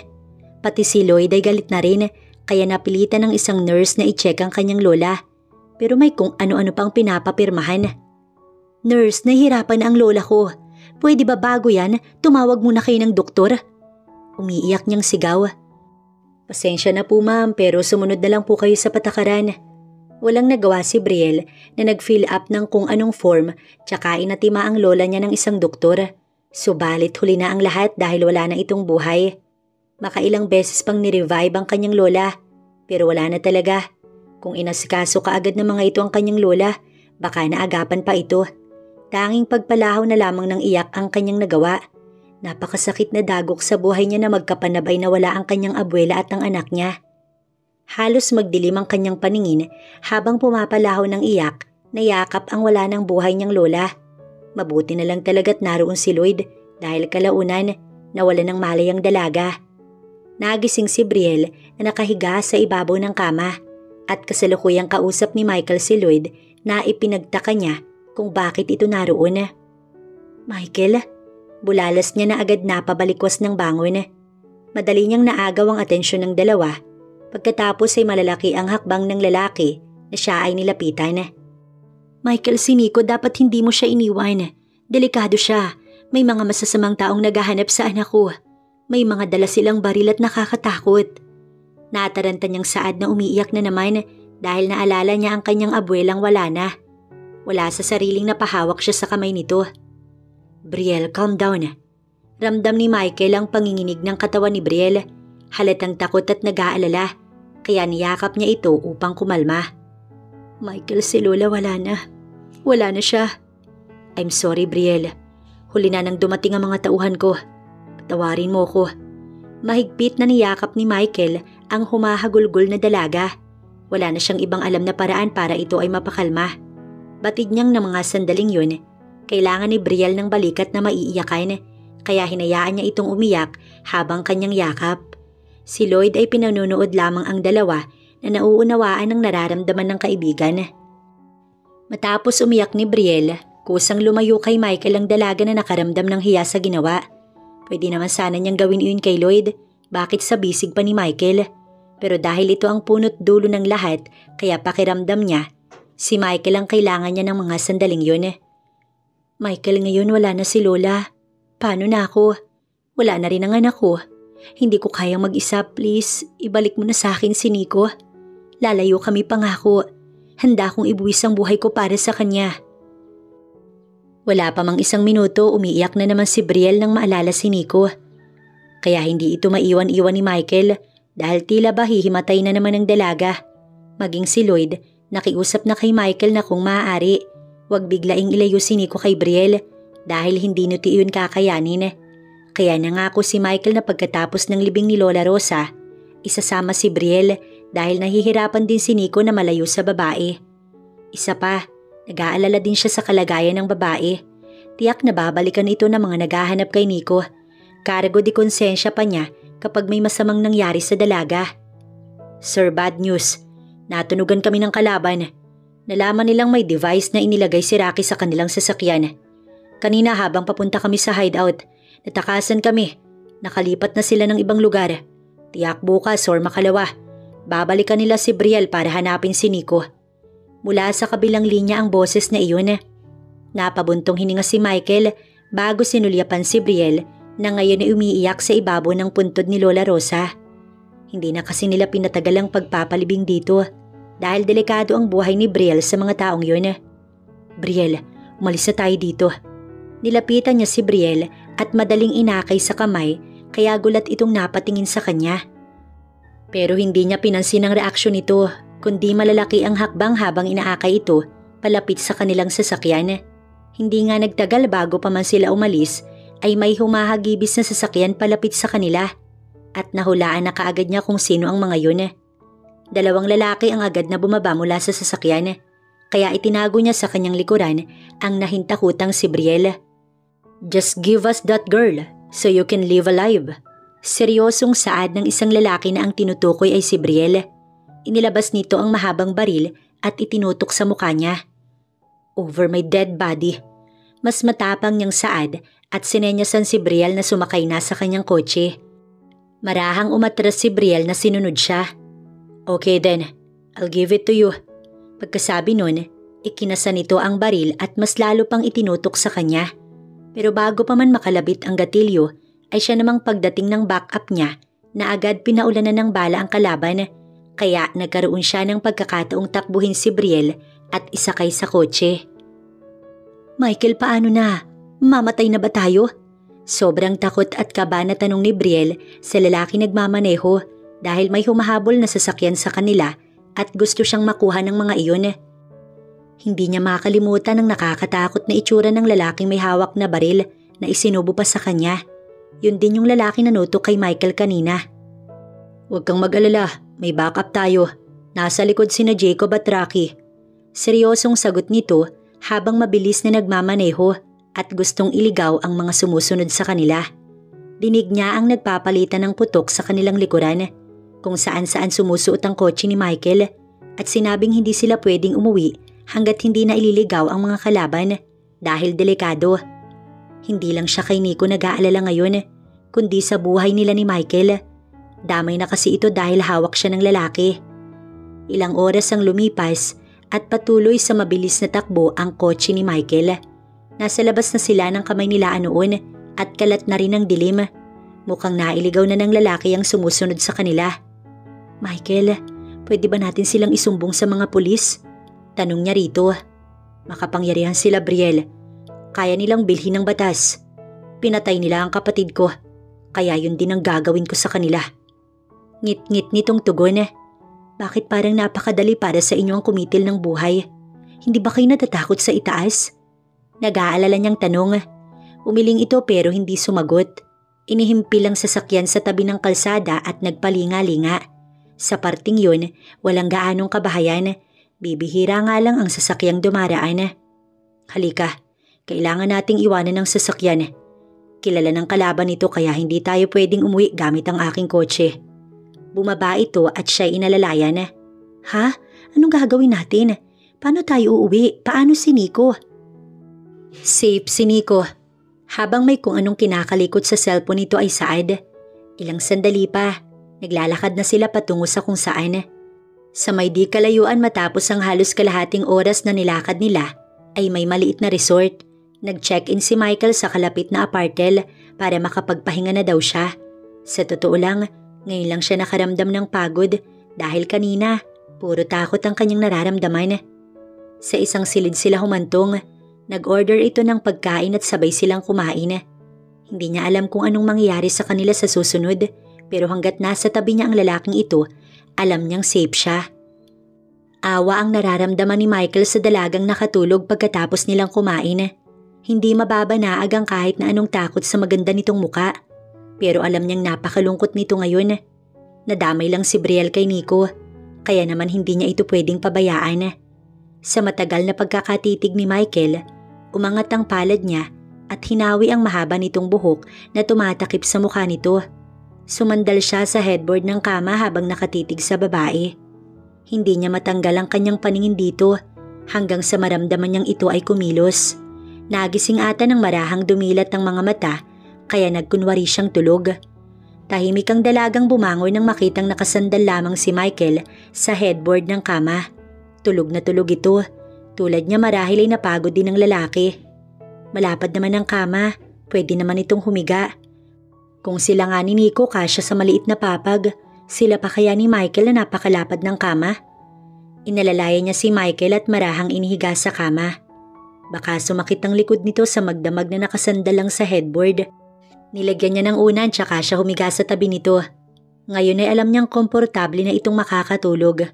Pati si Lloyd ay galit na rin kaya napilitan ng isang nurse na i-check ang kanyang lola. Pero may kung ano-ano pang pinapapirmahan. Nurse, nahihirapan na ang lola ko. Pwede ba bago yan, tumawag muna kayo ng doktor? Umiiyak niyang sigaw. Pasensya na po ma'am pero sumunod na lang po kayo sa patakaran. Walang nagawa si Brielle na nag-fill up ng kung anong form tsaka inatima ang lola niya ng isang doktor. Subalit huli na ang lahat dahil wala na itong buhay. Makailang beses pang ni-revive ang kanyang lola pero wala na talaga. Kung inasikaso kaagad ng mga ito ang kanyang lola, baka naagapan pa ito. Tanging pagpalahaw na lamang ng iyak ang kanyang nagawa. Napakasakit na dagok sa buhay niya na magkapanabay na wala ang kanyang abuela at ang anak niya. Halos magdilim ang kanyang paningin habang pumapalahaw ng iyak na yakap ang wala ng buhay niyang lola. Mabuti na lang talaga't naroon si Lloyd dahil kalaunan nawala ng malay ang dalaga. Nagising si Brielle na nakahiga sa ibabaw ng kama at kasalukuyang kausap ni Michael si Lloyd na ipinagtaka niya kung bakit ito naroon. Michael, bulalas niya na agad napabalikwas ng bangon. Madali niyang naagaw ang atensyon ng dalawa. Pagkatapos ay malalaki ang hakbang ng lalaki na siya ay nilapitan. Michael, si Nico, dapat hindi mo siya iniwan. Delikado siya. May mga masasamang taong naghahanap sa anak ko. May mga dala silang baril at nakakatakot. Nataranta niyang saad na umiiyak na naman dahil naalala niya ang kanyang abuelang wala na. Wala sa sariling napahawak siya sa kamay nito. Brielle, calm down. Ramdam ni Michael ang panginginig ng katawan ni Brielle. Halatang takot at nag-aalala. Kaya niyakap niya ito upang kumalma. Michael, si Lola wala na. Wala na siya. I'm sorry, Brielle. Huli na nang dumating ang mga tauhan ko. Patawarin mo ko. Mahigpit na niyakap ni Michael ang humahagulgol na dalaga. Wala na siyang ibang alam na paraan para ito ay mapakalma. Batid niyang ng mga sandaling yun, kailangan ni Brielle ng balikat na maiiyakan, kaya hinayaan niya itong umiyak habang kanyang yakap. Si Lloyd ay pinanunood lamang ang dalawa na nauunawaan ang nararamdaman ng kaibigan. Matapos umiyak ni Brielle, kusang lumayo kay Michael ang dalaga na nakaramdam ng hiya sa ginawa. Pwede naman sana niyang gawin iyon kay Lloyd, bakit sa bisig pa ni Michael? Pero dahil ito ang punot dulo ng lahat, kaya pakiramdam niya, si Michael ang kailangan niya ng mga sandaling yun. Michael, ngayon wala na si Lola. Paano na ako? Wala na rin ang anak ko. Hindi ko kayang mag-isa, please. Ibalik mo na sa akin si Nico. Lalayo kami pangako. Handa akong ibuwis ang buhay ko para sa kanya. Wala pa mang isang minuto, umiiyak na naman si Brielle nang maalala si Nico. Kaya hindi ito maiwan-iwan ni Michael dahil tila ba hihimatay na naman ang dalaga. Maging si Lloyd, nakiusap na kay Michael na kung maaari, huwag biglaing ilayo si Nico kay Brielle dahil hindi nito iyon kakayanin. Kaya nangako si Michael na pagkatapos ng libing ni Lola Rosa, isasama si Brielle dahil nahihirapan din si Nico na malayo sa babae. Isa pa, nag-aalala din siya sa kalagayan ng babae. Tiyak na babalikan ito ng mga naghahanap kay Nico. Kargo di konsensya pa niya kapag may masamang nangyari sa dalaga. Sir, bad news. Natunugan kami ng kalaban. Nalaman nilang may device na inilagay si Rocky sa kanilang sasakyan. Kanina habang papunta kami sa hideout, natakasan kami. Nakalipat na sila ng ibang lugar. Tiyak bukas or makalawa, babalikan nila si Brielle para hanapin si Nico. Mula sa kabilang linya ang boses na iyon. Napabuntong hininga si Michael bago sinulyapan si Brielle na ngayon ay umiiyak sa ibabaw ng puntod ni Lola Rosa. Hindi na kasi nila pinatagal ang pagpapalibing dito dahil delikado ang buhay ni Brielle sa mga taong yun. Brielle, umalis na tayo dito. Nilapitan niya si Brielle at madaling inakay sa kamay kaya gulat itong napatingin sa kanya. Pero hindi niya pinansin ang reaksyon nito kundi malalaki ang hakbang habang inaakay ito palapit sa kanilang sasakyan. Hindi nga nagtagal bago pa man sila umalis ay may humahagibis na sasakyan palapit sa kanila at nahulaan na kaagad niya kung sino ang mga yun. Dalawang lalaki ang agad na bumaba mula sa sasakyan kaya itinago niya sa kanyang likuran ang nahintakutang si Brielle. Just give us that girl so you can live alive. Seryosong saad ng isang lalaki na ang tinutukoy ay si Brielle. Inilabas nito ang mahabang baril at itinutok sa mukha niya. over my dead body. Mas matapang niyang saad at sinenyasan si Brielle na sumakay na sa kanyang kotse. Marahang umatras si Brielle na sinunod siya. Okay then, I'll give it to you. Pagkasabi nun, ikinasa nito ang baril at mas lalo pang itinutok sa kanya. Pero bago pa man makalabit ang gatilyo, ay siya namang pagdating ng backup niya na agad pinaulanan ng bala ang kalaban. Kaya nagkaroon siya ng pagkakataong takbuhin si Brielle at isakay sa kotse. Michael, paano na? Mamatay na ba tayo? Sobrang takot at kaba na tanong ni Brielle sa lalaki nagmamaneho dahil may humahabol na sasakyan sa kanila at gusto siyang makuha ng mga iyon. Hindi niya makalimutan ang nakakatakot na itsura ng lalaking may hawak na baril na isinubo pa sa kanya. Yun din yung lalaki na nutok kay Michael kanina. Huwag kang mag-alala, may backup tayo. Nasa likod sina Jacob at Rocky. Seryosong sagot nito habang mabilis na nagmamaneho at gustong iligaw ang mga sumusunod sa kanila. Dinig niya ang nagpapalitan ng putok sa kanilang likuran kung saan-saan sumusuot ang kotse ni Michael at sinabing hindi sila pwedeng umuwi hanggat hindi na ililigaw ang mga kalaban dahil delikado. Hindi lang siya kay Nico nag-aalala ngayon kundi sa buhay nila ni Michael. Damay na kasi ito dahil hawak siya ng lalaki. Ilang oras ang lumipas at patuloy sa mabilis na takbo ang kotse ni Michael. Nasa labas na sila ng kamay nila noon at kalat na rin ang dilim. Mukhang nailigaw na ng lalaki ang sumusunod sa kanila. Michael, pwede ba natin silang isumbong sa mga pulis? Tanong niya rito. Makapangyarihan sila, Brielle. Kaya nilang bilhin ng batas. Pinatay nila ang kapatid ko. Kaya yun din ang gagawin ko sa kanila. Ngit-ngit nitong tugon. Bakit parang napakadali para sa inyo ang kumitil ng buhay? Hindi ba kayo natatakot sa itaas? Nag-aalala niyang tanong. Umiling ito pero hindi sumagot. Inihimpi lang sasakyan sa tabi ng kalsada at nagpalinga-linga. Sa parting yun, walang gaanong kabahayan. Bibihira nga lang ang sasakyang dumaraan. Halika, kailangan nating iwanan ng sasakyan. Kilala ng kalaban ito kaya hindi tayo pwedeng umuwi gamit ang aking kotse. Bumaba ito at siya'y inalalayan. Ha? Anong gagawin natin? Paano tayo uuwi? Paano si Nico? Safe si Nico. Habang may kung anong kinakalikot sa cellphone nito ay saad. Ilang sandali pa, naglalakad na sila patungo sa kung saan. Sa may di kalayuan matapos ang halos kalahating oras na nilakad nila, ay may maliit na resort. Nag-check-in si Michael sa kalapit na apartel para makapagpahinga na daw siya. Sa totoo lang, ngayon lang siya nakaramdam ng pagod dahil kanina, puro takot ang kanyang nararamdaman. Sa isang silid sila humantong. Nag-order ito ng pagkain at sabay silang kumain. Hindi niya alam kung anong mangyayari sa kanila sa susunod pero hanggat nasa tabi niya ang lalaking ito, alam niyang safe siya. Awa ang nararamdaman ni Michael sa dalagang nakatulog pagkatapos nilang kumain. Hindi mababanaag ang kahit na anong takot sa maganda nitong muka. Pero alam niyang napakalungkot nito ngayon. Nadamay lang si Brielle kay Nico, kaya naman hindi niya ito pwedeng pabayaan. Sa matagal na pagkakatitig ni Michael, umangat ang palad niya at hinawi ang mahaba nitong buhok na tumatakip sa mukha nito. Sumandal siya sa headboard ng kama habang nakatitig sa babae. Hindi niya matanggal ang kanyang paningin dito hanggang sa maramdaman niyang ito ay kumilos. Nagising ata ng marahang dumilat ang mga mata kaya nagkunwari siyang tulog. Tahimik ang dalagang bumangon nang makitang nakasandal lamang si Michael sa headboard ng kama. Tulog na tulog ito. Tulad niya marahil ay napagod din ng lalaki. Malapad naman ang kama. Pwede naman itong humiga. Kung sila nga ni Nico kasya sa maliit na papag, sila pa kaya ni Michael na napakalapad ng kama? Inalalayan niya si Michael at marahang inihiga sa kama. Baka sumakit ang likod nito sa magdamag na nakasandal lang sa headboard. Nilagyan niya ng unan tsaka siya humiga sa tabi nito. Ngayon ay alam niyang komportable na itong makakatulog.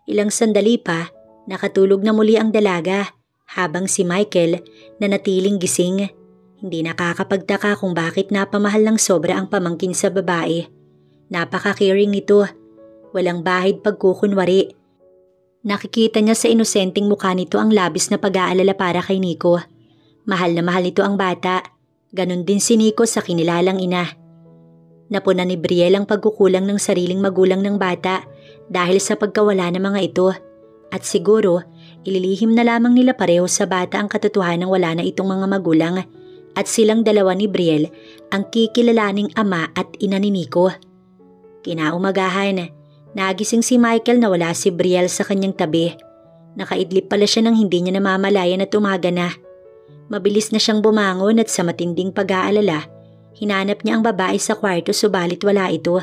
Ilang sandali pa, nakatulog na muli ang dalaga habang si Michael na natiling gising. Hindi nakakapagtaka kung bakit napamahal ng sobra ang pamangkin sa babae. Napaka-caring nito. Walang bahid pagkukunwari. Nakikita niya sa inosenteng mukha nito ang labis na pag-aalala para kay Nico. Mahal na mahal nito ang bata. Ganon din si Nico sa kinilalang ina. Napuna ni Brielle ang pagkukulang ng sariling magulang ng bata dahil sa pagkawala ng mga ito. At siguro, Ililihim na lamang nila pareho sa bata ang katotohanang wala na itong mga magulang at silang dalawa ni Brielle ang kikilalaning ama at ina ni Nico. Kinaumagahan, nagising si Michael na wala si Brielle sa kanyang tabi. Nakaidlip pala siya nang hindi niya namamalayan at umaga na. Mabilis na siyang bumangon at sa matinding pag-aalala, hinanap niya ang babae sa kwarto subalit wala ito.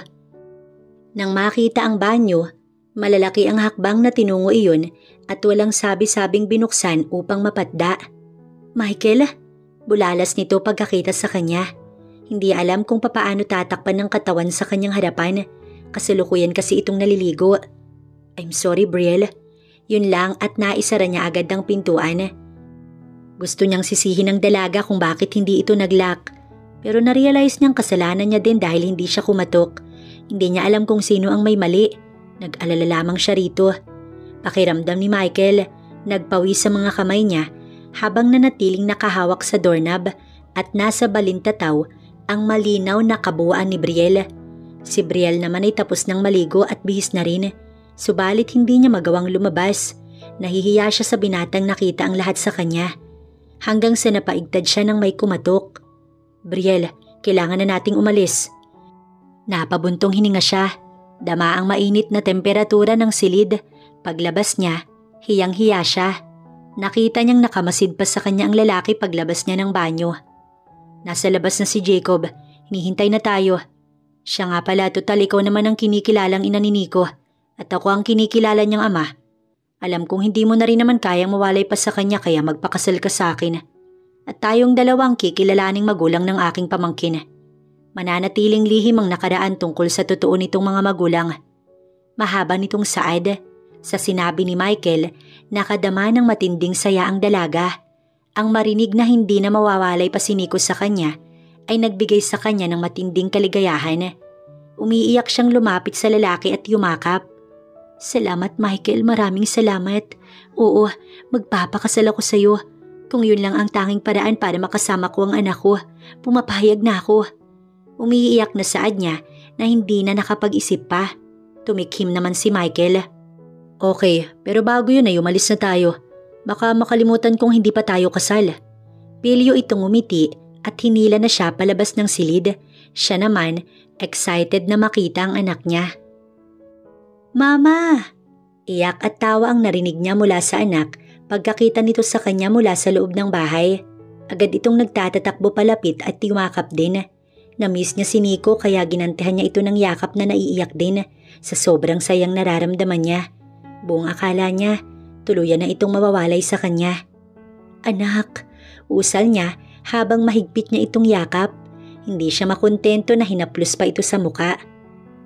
Nang makita ang banyo, malalaki ang hakbang na tinungo iyon at walang sabi-sabing binuksan upang mapatda. Michael, bulalas nito pagkakita sa kanya. Hindi alam kung papaano tatakpan ng katawan sa kanyang harapan. Kasalukuyan kasi itong naliligo. I'm sorry, Brielle. Yun lang at naisara niya agad ang pintuan. Gusto niyang sisihin ng dalaga kung bakit hindi ito nag-lock. Pero narealize niyang kasalanan niya din dahil hindi siya kumatok. Hindi niya alam kung sino ang may mali. Nag-alala lamang siya rito. Pakiramdam ni Michael, nagpawi sa mga kamay niya habang nanatiling nakahawak sa doorknob at nasa balintataw ang malinaw na kabuuan ni Brielle. Si Brielle naman ay tapos ng maligo at bihis na rin. Subalit hindi niya magawang lumabas. Nahihiya siya sa binatang nakita ang lahat sa kanya. Hanggang sa napaigtad siya ng may kumatok. Brielle, kailangan na nating umalis. Napabuntong hininga siya. Dama ang mainit na temperatura ng silid. Paglabas niya, hiyang-hiya siya. Nakita niyang nakamasid pa sa kanya ang lalaki paglabas niya ng banyo. Nasa labas na si Jacob. Hinihintay na tayo. Siya nga pala, total ikaw naman ang kinikilalang ina ni Nico. At ako ang kinikilala niyang ama. Alam kong hindi mo na rin naman kayang mawalay pa sa kanya kaya magpakasal ka sa akin. At tayong dalawang kikilalaning magulang ng aking pamangkin. Mananatiling lihim ang nakaraan tungkol sa totoo nitong mga magulang. Mahaba nitong saad. Sa sinabi ni Michael, nakadama ng matinding saya ang dalaga. Ang marinig na hindi na mawawalay pa si Nico sa kanya ay nagbigay sa kanya ng matinding kaligayahan. Umiiyak siyang lumapit sa lalaki at yumakap. Salamat Michael, maraming salamat. Oo, magpapakasal ako sa iyo. Kung yun lang ang tanging paraan para makasama ko ang anak ko, pumapayag na ako. Umiiyak na saad niya na hindi na nakapag-isip pa. Tumikhim naman si Michael. Okay, pero bago yun ay umalis na tayo. Baka makalimutan kong hindi pa tayo kasal. Pilyo itong umiti at hinila na siya palabas ng silid. Siya naman, excited na makita ang anak niya. Mama! Iyak at tawa ang narinig niya mula sa anak pagkakita nito sa kanya mula sa loob ng bahay. Agad itong nagtatatakbo palapit at yumakap din. Na-miss niya si Nico kaya ginantihan niya ito ng yakap na naiiyak din sa sobrang sayang nararamdaman niya. Buong akala niya, tuluyan na itong mawawalay sa kanya. Anak, usal niya habang mahigpit niya itong yakap. Hindi siya makontento na hinaplos pa ito sa muka.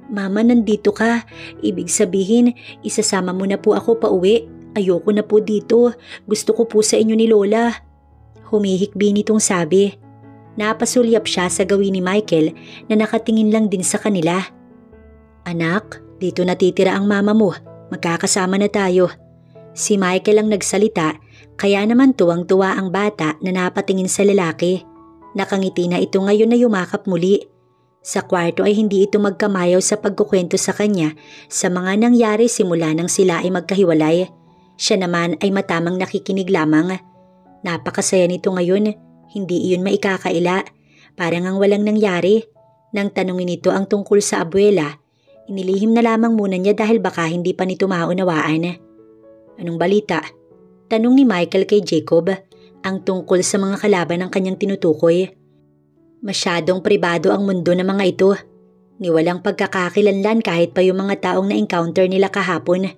Mama, nandito ka. Ibig sabihin, isasama mo na po ako pa uwi. Ayoko na po dito. Gusto ko po sa inyo ni Lola. Humihikbi nitong sabi. Napasulyap siya sa gawin ni Michael na nakatingin lang din sa kanila. Anak, dito natitira ang mama mo. Magkakasama na tayo. Si Michael ang nagsalita, kaya naman tuwang-tuwa ang bata na napatingin sa lalaki. Nakangiti na ito ngayon na yumakap muli. Sa kwarto ay hindi ito magkamayaw sa pagkukwento sa kanya sa mga nangyari simula nang sila ay magkahiwalay. Siya naman ay matamang nakikinig lamang. Napakasaya nito ngayon, hindi iyon maikakaila. Parang ang walang nangyari. Nang tanungin nito ang tungkol sa abuela, inilihim na lamang muna niya dahil baka hindi pa nito maunawaan. Anong balita? Tanong ni Michael kay Jacob, ang tungkol sa mga kalaban ng kanyang tinutukoy. Masyadong pribado ang mundo ng mga ito. Ni walang pagkakakilanlan kahit pa yung mga taong na-encounter nila kahapon.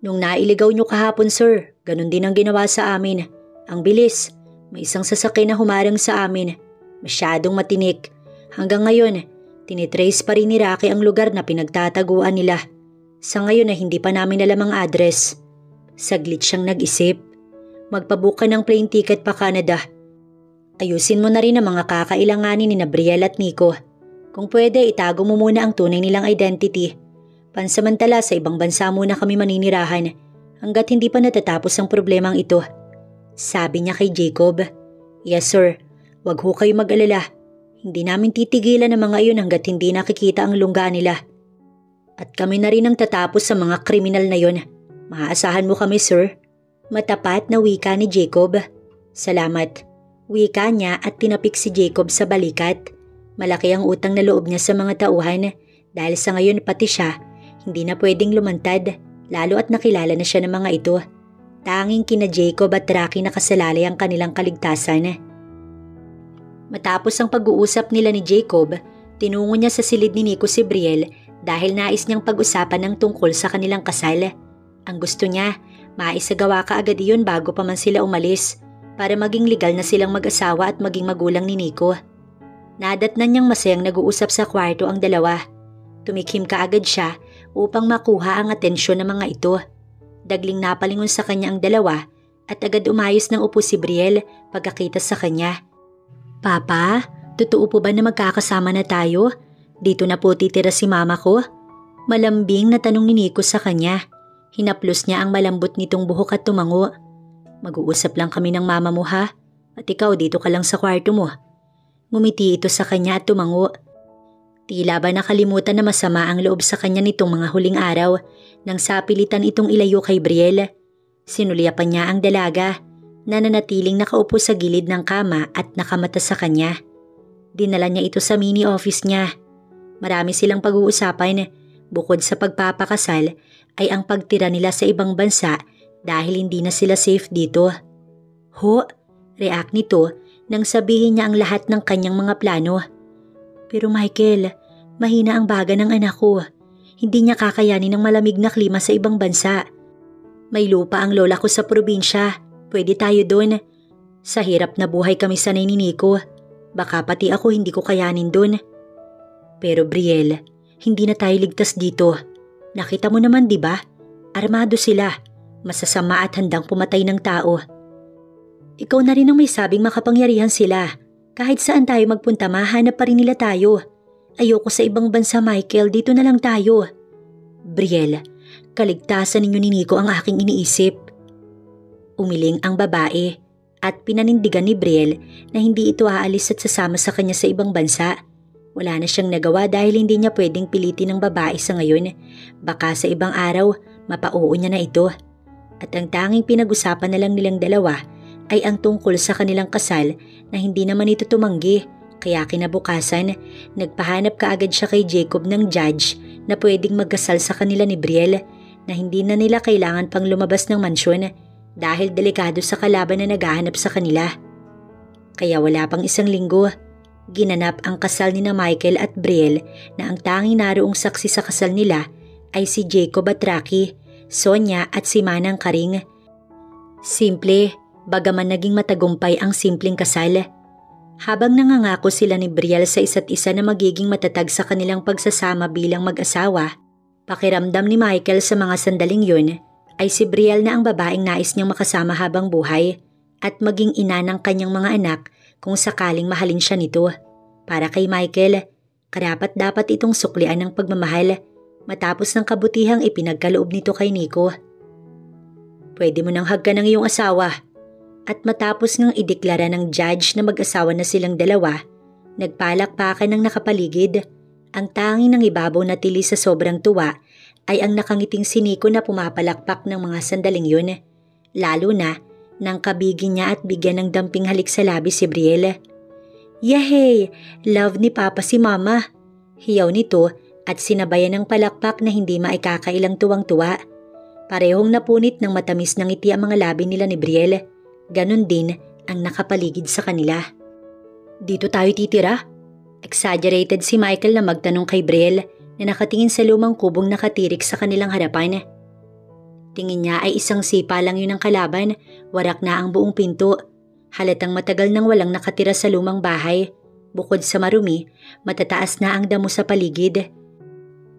Nung nailigaw nyo kahapon, sir, ganun din ang ginawa sa amin. Ang bilis. May isang sasakyan na humarang sa amin. Masyadong matinik. Hanggang ngayon, tinitrace pa rin ni Rocky ang lugar na pinagtataguan nila. Sa ngayon na hindi pa namin alam ang address. Saglit siyang nag-isip. Magpabook ka ng plane ticket pa Canada. Ayusin mo na rin ang mga kakailanganin ni Brielle at Nico. Kung pwede, itago mo muna ang tunay nilang identity. Pansamantala sa ibang bansa muna kami maninirahan hanggat hindi pa natatapos ang problemang ito. Sabi niya kay Jacob. Yes sir, wag ho kayo mag-alala. Hindi namin titigilan ang mga iyon hanggat hindi nakikita ang lungga nila. At kami na rin ang tatapos sa mga kriminal na yon. Maaasahan mo kami, sir. Matapat na wika ni Jacob. Salamat. Wika niya at tinapik si Jacob sa balikat. Malaki ang utang na loob niya sa mga tauhan dahil sa ngayon pati siya hindi na pwedeng lumantad lalo at nakilala na siya ng mga ito. Tanging kina Jacob at Rocky nakasalalay ang kanilang kaligtasan. Matapos ang pag-uusap nila ni Jacob, tinungo niya sa silid ni Nico si Brielle dahil nais niyang pag-usapan ng tungkol sa kanilang kasal. Ang gusto niya, maisagawa kaagad iyon bago pa man sila umalis para maging legal na silang mag-asawa at maging magulang ni Nico. Nadatnan niyang masayang nag-uusap sa kwarto ang dalawa. Tumikhim kaagad siya upang makuha ang atensyon ng mga ito. Dagling napalingon sa kanya ang dalawa at agad umayos ng upo si Brielle pagkakita sa kanya. Papa, totoo po ba na magkakasama na tayo? Dito na po titira si mama ko? Malambing na tanong ni Nico sa kanya. Hinaplos niya ang malambot nitong buhok at tumango. Mag-uusap lang kami ng mama mo ha? At ikaw dito ka lang sa kwarto mo. Ngumiti ito sa kanya at tumango. Tila ba nakalimutan na masama ang loob sa kanya nitong mga huling araw nang sapilitan itong ilayo kay Brielle. Sinuliapan niya ang dalaga na nanatiling nakaupo sa gilid ng kama at nakamata sa kanya. Dinala niya ito sa mini office niya. Marami silang pag-uusapan. Bukod sa pagpapakasal ay ang pagtira nila sa ibang bansa dahil hindi na sila safe dito. Ho, react nito nang sabihin niya ang lahat ng kanyang mga plano. Pero Michael, mahina ang baga ng anak ko. Hindi niya kakayanin ng malamig na klima sa ibang bansa. May lupa ang lola ko sa probinsya. Pwede tayo doon. Sa hirap na buhay kami sanay ni Nico. Baka pati ako hindi ko kayanin doon. Pero Brielle, hindi na tayo ligtas dito. Nakita mo naman, di ba? Armado sila. Masasama at handang pumatay ng tao. Ikaw na rin ang may sabing makapangyarihan sila. Kahit saan tayo magpunta, mahanap pa rin nila tayo. Ayoko sa ibang bansa, Michael. Dito na lang tayo. Brielle, kaligtasan ninyo ni Nico ang aking iniisip. Umiling ang babae at pinanindigan ni Brielle na hindi ito aalis at sasama sa kanya sa ibang bansa. Wala na siyang nagawa dahil hindi niya pwedeng pilitin ng babae sa ngayon. Baka sa ibang araw, mapauo niya na ito. At ang tanging pinag-usapan na lang nilang dalawa ay ang tungkol sa kanilang kasal na hindi naman ito tumanggi. Kaya kinabukasan, nagpahanap kaagad siya kay Jacob ng judge na pwedeng magkasal sa kanila ni Brielle na hindi na nila kailangan pang lumabas ng mansyon dahil delikado sa kalaban na naghahanap sa kanila. Kaya wala pang isang linggo, ginanap ang kasal ni na Michael at Brielle na ang tanging naroong saksi sa kasal nila ay si Jacob at Rocky, Sonia at si Manang Karing. Simple, bagaman naging matagumpay ang simpleng kasal. Habang nangangako sila ni Brielle sa isa't isa na magiging matatag sa kanilang pagsasama bilang mag-asawa, pakiramdam ni Michael sa mga sandaling yun ay si Brielle na ang babaeng nais niyang makasama habang buhay at maging ina ng kanyang mga anak kung sakaling mahalin siya nito. Para kay Michael, karapat-dapat itong suklian ng pagmamahal matapos ng kabutihang ipinagkaloob nito kay Nico. Pwede mo nang hagkan ng iyong asawa. At matapos ngang ideklara ng judge na mag-asawa na silang dalawa, nagpalakpakan ng nakapaligid. Ang tanging ng ibabaw na tili sa sobrang tuwa ay ang nakangiting si Nico na pumapalakpak ng mga sandaling yun. Lalo na nang kabigin niya at bigyan ng damping halik sa labi si Brielle. Yehey! Love ni Papa si Mama! Hiyaw nito at sinabayan ng palakpak na hindi maikakailang tuwang-tuwa. Parehong napunit ng matamis ng ngiti ang mga labi nila ni Brielle. Ganon din ang nakapaligid sa kanila. Dito tayo titira? Exaggerated si Michael na magtanong kay Brielle na nakatingin sa lumang kubong nakatirik sa kanilang harapan. Tingin niya ay isang sipa lang yun ang kalaban, warak na ang buong pinto. Halatang matagal nang walang nakatira sa lumang bahay. Bukod sa marumi, matataas na ang damo sa paligid.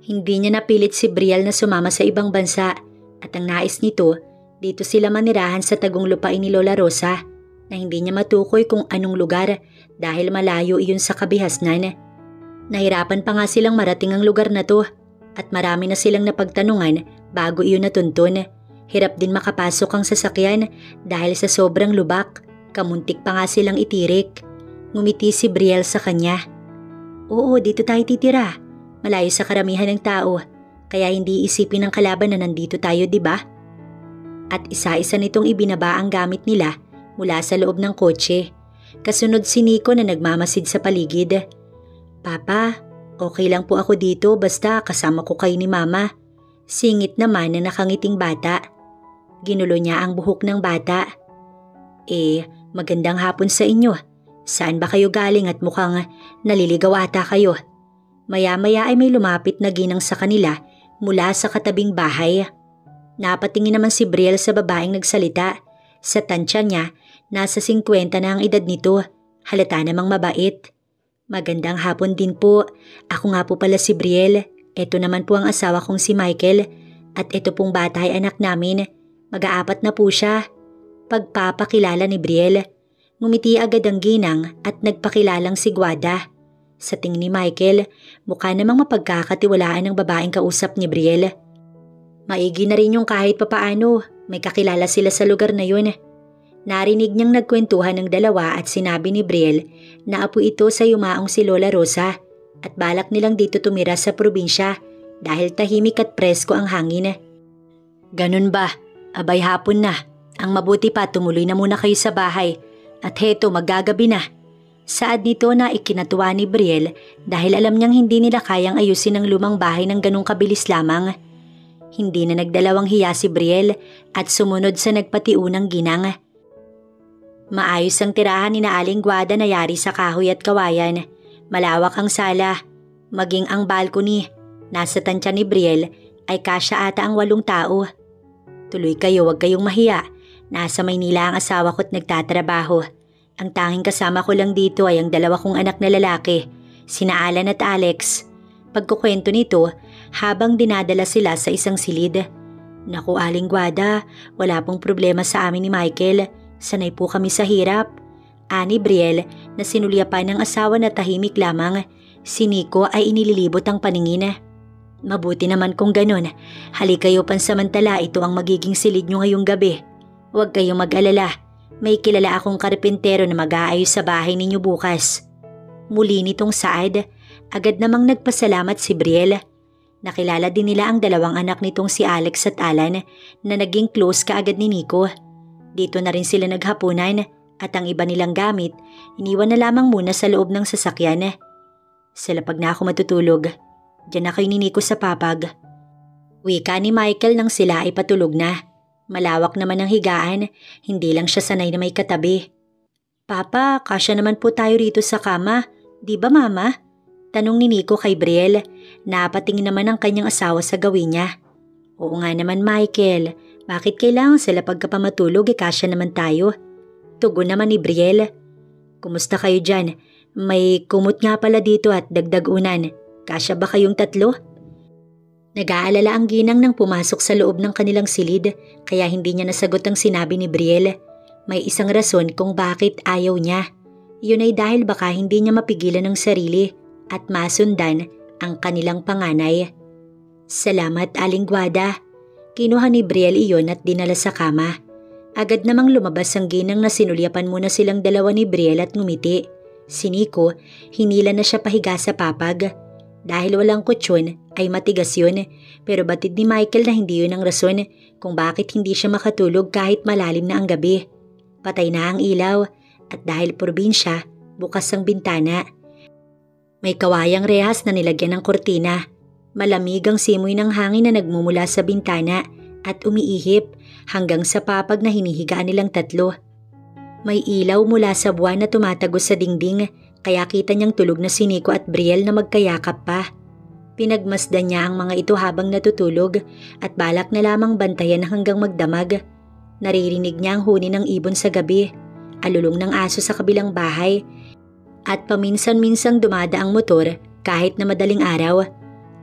Hindi niya napilit si Brielle na sumama sa ibang bansa at ang nais nito, dito sila manirahan sa tagong lupain ni Lola Rosa na hindi niya matukoy kung anong lugar dahil malayo iyon sa kabihasnan. Nahirapan pa nga silang marating ang lugar na to at marami na silang napagtanungan bago iyon natuntun. Hirap din makapasok ang sasakyan dahil sa sobrang lubak, kamuntik pa nga silang itirik. Ngumiti si Brielle sa kanya. Oo, dito tayo titira. Malayo sa karamihan ng tao, kaya hindi isipin ng kalaban na nandito tayo, di ba? at isa-isa nitong ibinaba ang gamit nila mula sa loob ng kotse. Kasunod si Nico na nagmamasid sa paligid. Papa, okay lang po ako dito basta kasama ko kayo ni Mama. Singit naman na nakangiting bata. Ginulo niya ang buhok ng bata. Magandang hapon sa inyo. Saan ba kayo galing at mukhang naliligaw ata kayo? Maya-maya ay may lumapit na ginang sa kanila mula sa katabing bahay. Napatingin naman si Brielle sa babaeng nagsalita. Sa tansya niya, nasa 50 na ang edad nito. Halata namang mabait. Magandang hapon din po. Ako nga po pala si Brielle. Ito naman po ang asawa kong si Michael. At ito pong bata ay anak namin. Mag-aapat na po siya. Pagpapakilala ni Brielle. Ngumiti agad ang ginang at nagpakilalang si Guada. Sa tingin ni Michael, mukha namang mapagkakatiwalaan ng babaeng kausap ni Brielle. Maigi na rin yung kahit papaano, may kakilala sila sa lugar na yun. Narinig niyang nagkwentuhan ng dalawa at sinabi ni Brielle na apo ito sa yumaong si Lola Rosa at balak nilang dito tumira sa probinsya dahil tahimik at presko ang hangin. Ganun ba? Abay hapon na. Ang mabuti pa tumuloy na muna kayo sa bahay. At heto maggagabi na. Saad nito na ikinatuwa ni Brielle dahil alam niyang hindi nila kayang ayusin ang lumang bahay ng ganung kabilis lamang. Hindi na nagdalawang hiya si Brielle at sumunod sa nagpatiunang ginang. Maayos ang tirahan ni na Aling Guada na yari sa kahoy at kawayan. Malawak ang sala. Maging ang balcony. Nasa tansya ni Brielle ay kasya ata ang 8 tao. Tuloy kayo, wag kayong mahiya. Nasa Maynila ang asawa ko't nagtatrabaho. Ang tanging kasama ko lang dito ay ang 2 kong anak na lalaki, sina Alan at Alex. Pagkukwento nito, habang dinadala sila sa isang silid. Naku Aling Guada, wala pong problema sa amin ni Michael. Sanay po kami sa hirap. Ani Brielle na sinulyapan ng asawa na tahimik lamang. Si Nico ay inililibot ang paningin. Mabuti naman kung ganun. Halika kayo pansamantala, ito ang magiging silid nyo ngayong gabi. Huwag kayong mag-alala. May kilala akong karpentero na mag-aayos sa bahay ninyo bukas. Muli nitong saad, agad namang nagpasalamat si Brielle. Nakilala din nila ang 2 anak nitong si Alex at Alan na naging close kaagad ni Nico. Dito na rin sila naghapunan at ang iba nilang gamit, iniwan na lamang muna sa loob ng sasakyan. Sa lapag na ako matutulog. Diyan na kayo ni Nico sa papag. Wika ni Michael nang sila ay patulog na. Malawak naman ang higaan, hindi lang siya sanay na may katabi. Papa, kasya naman po tayo rito sa kama, di ba Mama? Tanong ni Nico kay Brielle. Napatingin naman ang kanyang asawa sa gawin niya. Oo nga naman Michael, bakit kailangan sila pagka matulog kasya naman tayo? Tugon naman ni Brielle. Kumusta kayo dyan? May kumot nga pala dito at dagdag unan. Kasya ba kayong 3? Nag-aalala ang ginang nang pumasok sa loob ng kanilang silid kaya hindi niya nasagot ang sinabi ni Brielle. May isang rason kung bakit ayaw niya. Yun ay dahil baka hindi niya mapigilan ang sarili at masundan ang kanilang panganay. Salamat Aling Guada. Kinuha ni Brielle iyon at dinala sa kama. Agad namang lumabas ang ginang na sinulyapan muna silang 2 ni Brielle at ngumiti. Si Nico, hinila na siya pahiga sa papag. Dahil walang kutsyon ay matigas yun, pero batid ni Michael na hindi yun ang rason kung bakit hindi siya makatulog kahit malalim na ang gabi. Patay na ang ilaw at dahil probinsya, bukas ang bintana. May kawayang rehas na nilagyan ng kortina. Malamig ang simoy ng hangin na nagmumula sa bintana at umiihip hanggang sa papag na hinihigaan nilang 3. May ilaw mula sa buwan na tumatagos sa dingding. Kaya kita niyang tulog na si Nico at Brielle na magkayakap pa. Pinagmasdan niya ang mga ito habang natutulog at balak na lamang bantayan hanggang magdamag. Naririnig niya ang huni ng ibon sa gabi, alulong ng aso sa kabilang bahay, at paminsan-minsang dumada ang motor kahit na madaling araw.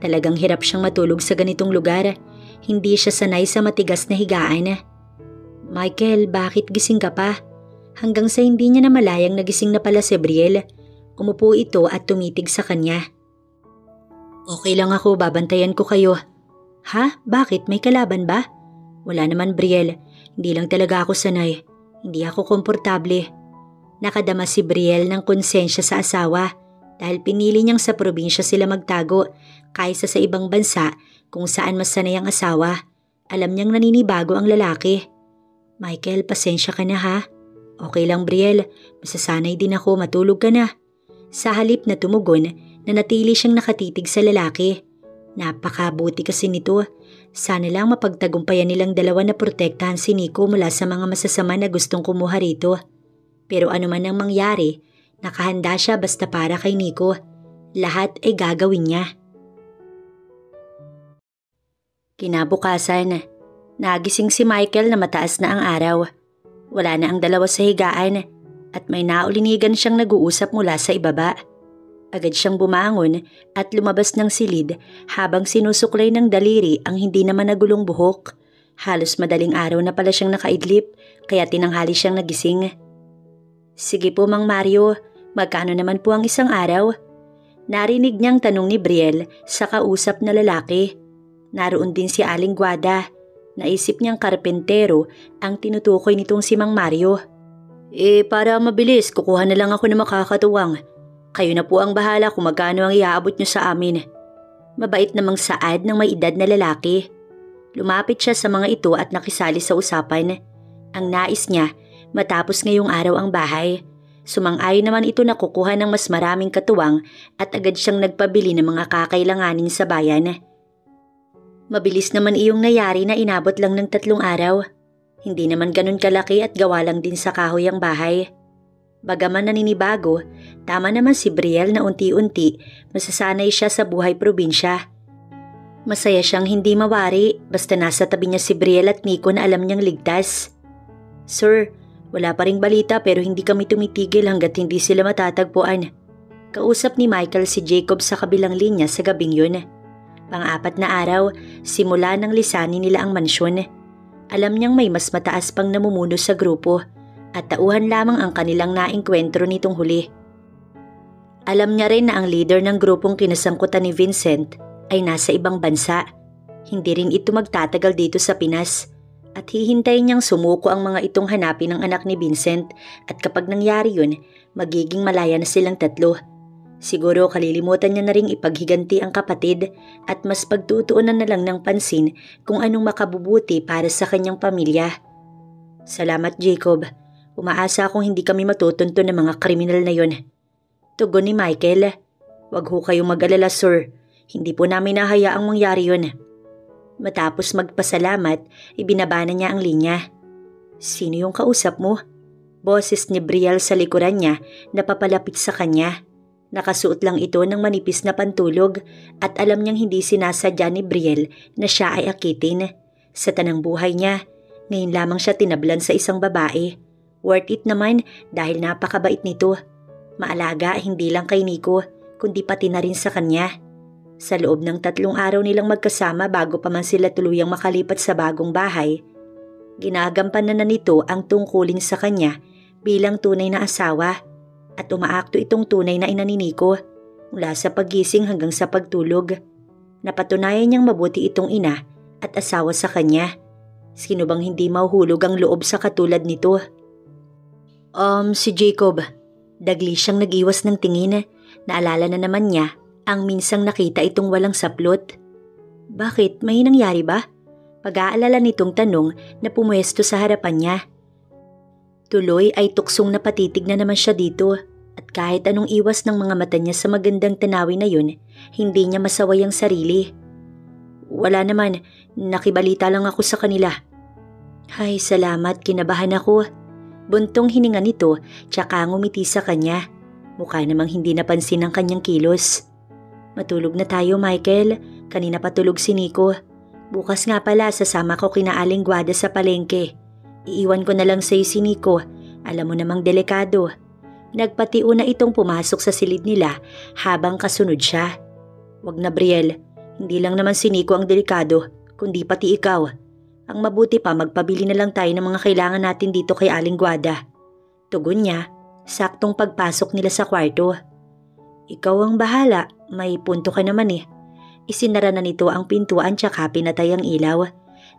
Talagang hirap siyang matulog sa ganitong lugar. Hindi siya sanay sa matigas na higaan. Michael, bakit gising ka pa? Hanggang sa hindi niya namalayang nagising na pala si Brielle. Umupo ito at tumitig sa kanya. Okay lang ako, babantayan ko kayo. Ha? Bakit? May kalaban ba? Wala naman Brielle, hindi lang talaga ako sanay. Hindi ako komportable. Nakadama si Brielle ng konsensya sa asawa dahil pinili niyang sa probinsya sila magtago kaysa sa ibang bansa kung saan mas sanay ang asawa. Alam niyang naninibago ang lalaki. Michael, pasensya ka na ha. Okay lang Brielle, masasanay din ako, matulog ka na. Sa halip na tumugon, nanatili siyang nakatitig sa lalaki. Napakabuti kasi nito. Sana lang mapagtagumpayan nilang dalawa na protektahan si Nico mula sa mga masasama na gustong kumuha rito. Pero ano man ang mangyari, nakahanda siya basta para kay Nico. Lahat ay gagawin niya. Kinabukasan, nagising si Michael na mataas na ang araw. Wala na ang dalawa sa higaan at may naulinigan siyang nag-uusap mula sa ibaba. Agad siyang bumangon at lumabas ng silid habang sinusuklay ng daliri ang hindi naman nagulong buhok. Halos madaling araw na pala siyang nakaidlip kaya tinanghali siyang nagising. Sige po Mang Mario, magkano naman po ang isang araw? Narinig niyang tanong ni Brielle sa kausap na lalaki. Naroon din si Aling Guada. Naisip niyang karpentero ang tinutukoy nitong si Mang Mario. Para mabilis, kukuha na lang ako ng makakatuwang. Kayo na po ang bahala kung magkano ang iaabot niyo sa amin. Mabait namang saad ng may edad na lalaki. Lumapit siya sa mga ito at nakisali sa usapan. Ang nais niya, matapos ngayong araw ang bahay. Sumang-ayon naman ito na kukuha ng mas maraming katuwang at agad siyang nagpabili ng mga kakailanganin sa bayan. Mabilis naman iyong nayari na inabot lang ng 3 araw. Hindi naman ganun kalaki at gawa lang din sa kahoy ang bahay. Bagaman naninibago, tama naman si Brielle na unti-unti masasanay siya sa buhay probinsya. Masaya siyang hindi mawari basta nasa tabi niya si Brielle at Nico na alam niyang ligtas. Sir, wala pa ring balita pero hindi kami tumitigil hanggat hindi sila matatagpuan. Kausap ni Michael si Jacob sa kabilang linya sa gabing yun. Pang-4 na araw, simula nang lisanin nila ang mansyon. Alam niyang may mas mataas pang namumuno sa grupo at tauhan lamang ang kanilang naengkwentro nitong huli. Alam niya rin na ang leader ng grupong kinasangkutan ni Vincent ay nasa ibang bansa. Hindi rin ito magtatagal dito sa Pinas at hihintayin niyang sumuko ang mga itong hanapin ng anak ni Vincent at kapag nangyari yun, magiging malaya na silang 3. Siguro kalilimutan niya na ring ipaghiganti ang kapatid at mas pagtutuunan na lang ng pansin kung anong makabubuti para sa kanyang pamilya. Salamat Jacob. Umaasa akong hindi kami matutunto ng mga kriminal na yon. Tugon ni Michael. Wag ho kayong mag-alala sir. Hindi po namin nahayaang mangyari yon. Matapos magpasalamat, ibinabana niya ang linya. Sino yung kausap mo? Boses ni Brielle sa likuran niya na papalapit sa kanya. Nakasuot lang ito ng manipis na pantulog at alam niyang hindi sinasadya ni Brielle na siya ay akitin. Sa tanang buhay niya, ngayon lamang siya tinablan sa isang babae. Worth it naman dahil napakabait nito. Maalaga hindi lang kay Nico, kundi pati na rin sa kanya. Sa loob ng 3 araw nilang magkasama bago pa man sila tuluyang makalipat sa bagong bahay, ginagampanan na nito ang tungkulin sa kanya bilang tunay na asawa at umaakto itong tunay na ina ni Nico mula sa paggising hanggang sa pagtulog. Napatunayan niyang mabuti itong ina at asawa sa kanya. Sino bang hindi mahuhulog ang loob sa katulad nito? Si Jacob. Dagli siyang nag-iwas ng tingin. Naalala na naman niya ang minsang nakita itong walang saplot. Bakit? May nangyari ba? Pag-aalala nitong tanong na pumuesto sa harapan niya. Tuloy ay tuksong napatitig na naman siya dito at kahit anong iwas ng mga mata niya sa magandang tanawin na yun, hindi niya masaway ang sarili. Wala naman, nakibalita lang ako sa kanila. Ay, salamat, kinabahan ako. Buntong hininga nito, tsaka ngumiti sa kanya. Mukha namang hindi napansin ang kanyang kilos. Matulog na tayo, Michael. Kanina patulog si Nico. Bukas nga pala, sasama ko kina Aling Guada sa palengke. Iiwan ko na lang sa'yo si Nico. Alam mo namang delikado. Nagpatiuna itong pumasok sa silid nila habang kasunod siya. Wag na, Brielle. Hindi lang naman si Nico ang delikado, kundi pati ikaw. Ang mabuti pa magpabili na lang tayo ng mga kailangan natin dito kay Aling Guada. Tugon niya, saktong pagpasok nila sa kwarto. Ikaw ang bahala, may punto ka naman eh. Isinara na nito ang pintuan tsaka pinatay ang ilaw.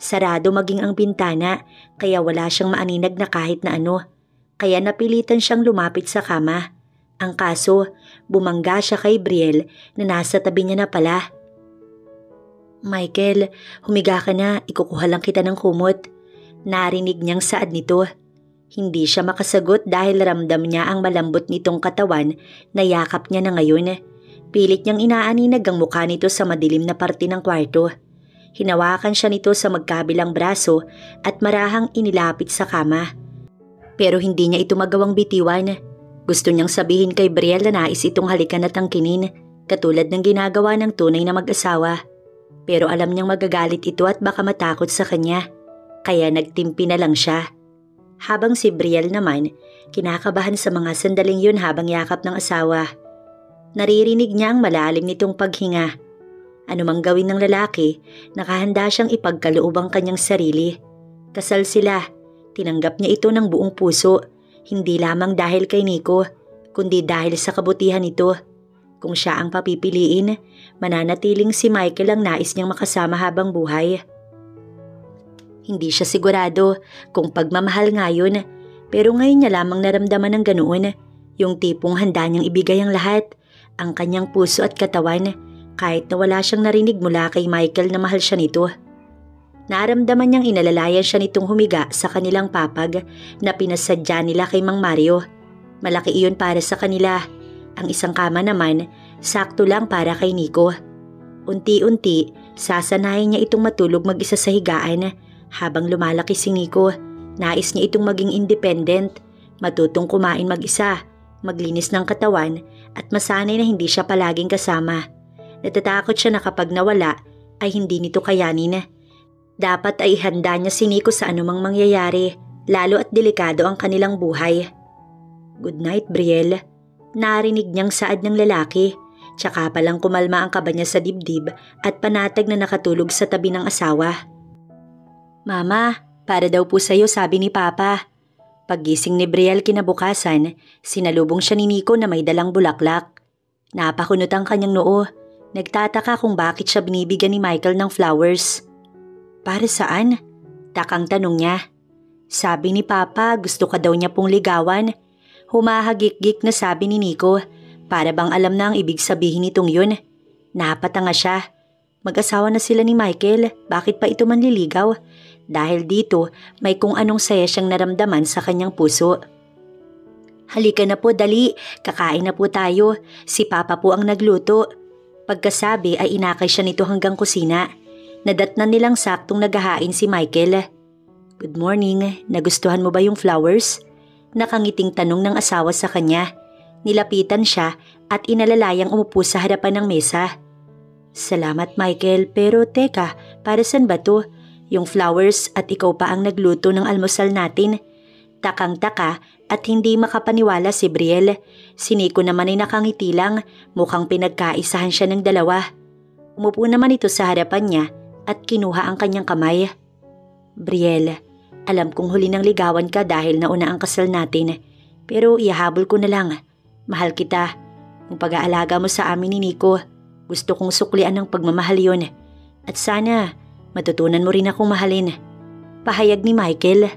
Sarado maging ang bintana, kaya wala siyang maaninag na kahit na ano. Kaya napilitan siyang lumapit sa kama. Ang kaso, bumangga siya kay Brielle na nasa tabi niya na pala. Michael, humiga ka na, ikukuha lang kita ng kumot. Narinig niyang saad nito. Hindi siya makasagot dahil ramdam niya ang malambot nitong katawan na yakap niya na ngayon. Pilit niyang inaaninag ang mukha nito sa madilim na parte ng kwarto. Hinawakan siya nito sa magkabilang braso at marahang inilapit sa kama. Pero hindi niya ito magawang bitiwan. Gusto niyang sabihin kay Brielle na nais itong halikan at tangkinin, katulad ng ginagawa ng tunay na mag-asawa. Pero alam niyang magagalit ito at baka matakot sa kanya, kaya nagtimpi na lang siya. Habang si Brielle naman, kinakabahan sa mga sandaling yun habang yakap ng asawa. Naririnig niya ang malalim nitong paghinga. Anumang gawin ng lalaki, nakahanda siyang ipagkaloob ang kanyang sarili. Kasal sila, tinanggap niya ito ng buong puso. Hindi lamang dahil kay Nico, kundi dahil sa kabutihan nito. Kung siya ang papipiliin, mananatiling si Michael ang nais niyang makasama habang buhay. Hindi siya sigurado kung pagmamahal nga yun, pero ngayon niya lamang naramdaman ng ganoon, yung tipong handa niyang ibigay ang lahat, ang kanyang puso at katawan, kahit na wala siyang narinig mula kay Michael na mahal siya nito. Naramdaman niyang inalalayan siya nitong humiga sa kanilang papag na pinasadya nila kay Mang Mario. Malaki iyon para sa kanila. Ang isang kama naman, sakto lang para kay Nico. Unti-unti, sasanayin niya itong matulog mag-isa sa higaan. Habang lumalaki si Nico, nais niya itong maging independent, matutong kumain mag-isa, maglinis ng katawan at masanay na hindi siya palaging kasama. Natatakot siya na kapag nawala ay hindi nito kayanin. Dapat ay handa niya si Nico sa anumang mangyayari, lalo at delikado ang kanilang buhay. Good night, Brielle. Narinig niyang saad ng lalaki, tsaka palang kumalma ang kaba niya sa dibdib at panatag na nakatulog sa tabi ng asawa. Mama, para daw po sa'yo sabi ni Papa. Paggising ni Brielle kinabukasan, sinalubong siya ni Nico na may dalang bulaklak. Napakunot ang kanyang noo. Nagtataka kung bakit siya binibigyan ni Michael ng flowers. Para saan? Takang tanong niya. Sabi ni Papa gusto ka daw niya pong ligawan. Humahagik-gik na sabi ni Nico, para bang alam na ang ibig sabihin nitong yun. Napatanga siya. Mag-asawa na sila ni Michael, bakit pa ito manliligaw? Dahil dito, may kung anong saya siyang naramdaman sa kanyang puso. Halika na po, dali. Kakain na po tayo. Si Papa po ang nagluto. Pagkasabi ay inakay siya nito hanggang kusina. Nadatnan nilang saktong naghahain si Michael. Good morning, nagustuhan mo ba yung flowers? Nakangiting tanong ng asawa sa kanya. Nilapitan siya at inalalayang umupo sa harapan ng mesa. Salamat Michael, pero teka, para saan ba to? Yung flowers at ikaw pa ang nagluto ng almusal natin. Takang-taka at hindi makapaniwala si Brielle. Si Nico naman ay nakangiti lang, mukhang pinagkaisahan siya ng dalawa. Umupo naman ito sa harapan niya at kinuha ang kanyang kamay. Brielle, alam kong huli ng ligawan ka dahil nauna ang kasal natin. Pero ihahabol ko na lang. Mahal kita. Yung pag-aalaga mo sa amin ni Nico, gusto kong suklian ng pagmamahal yun. At sana, matutunan mo rin akong mahalin. Pahayag ni Michael.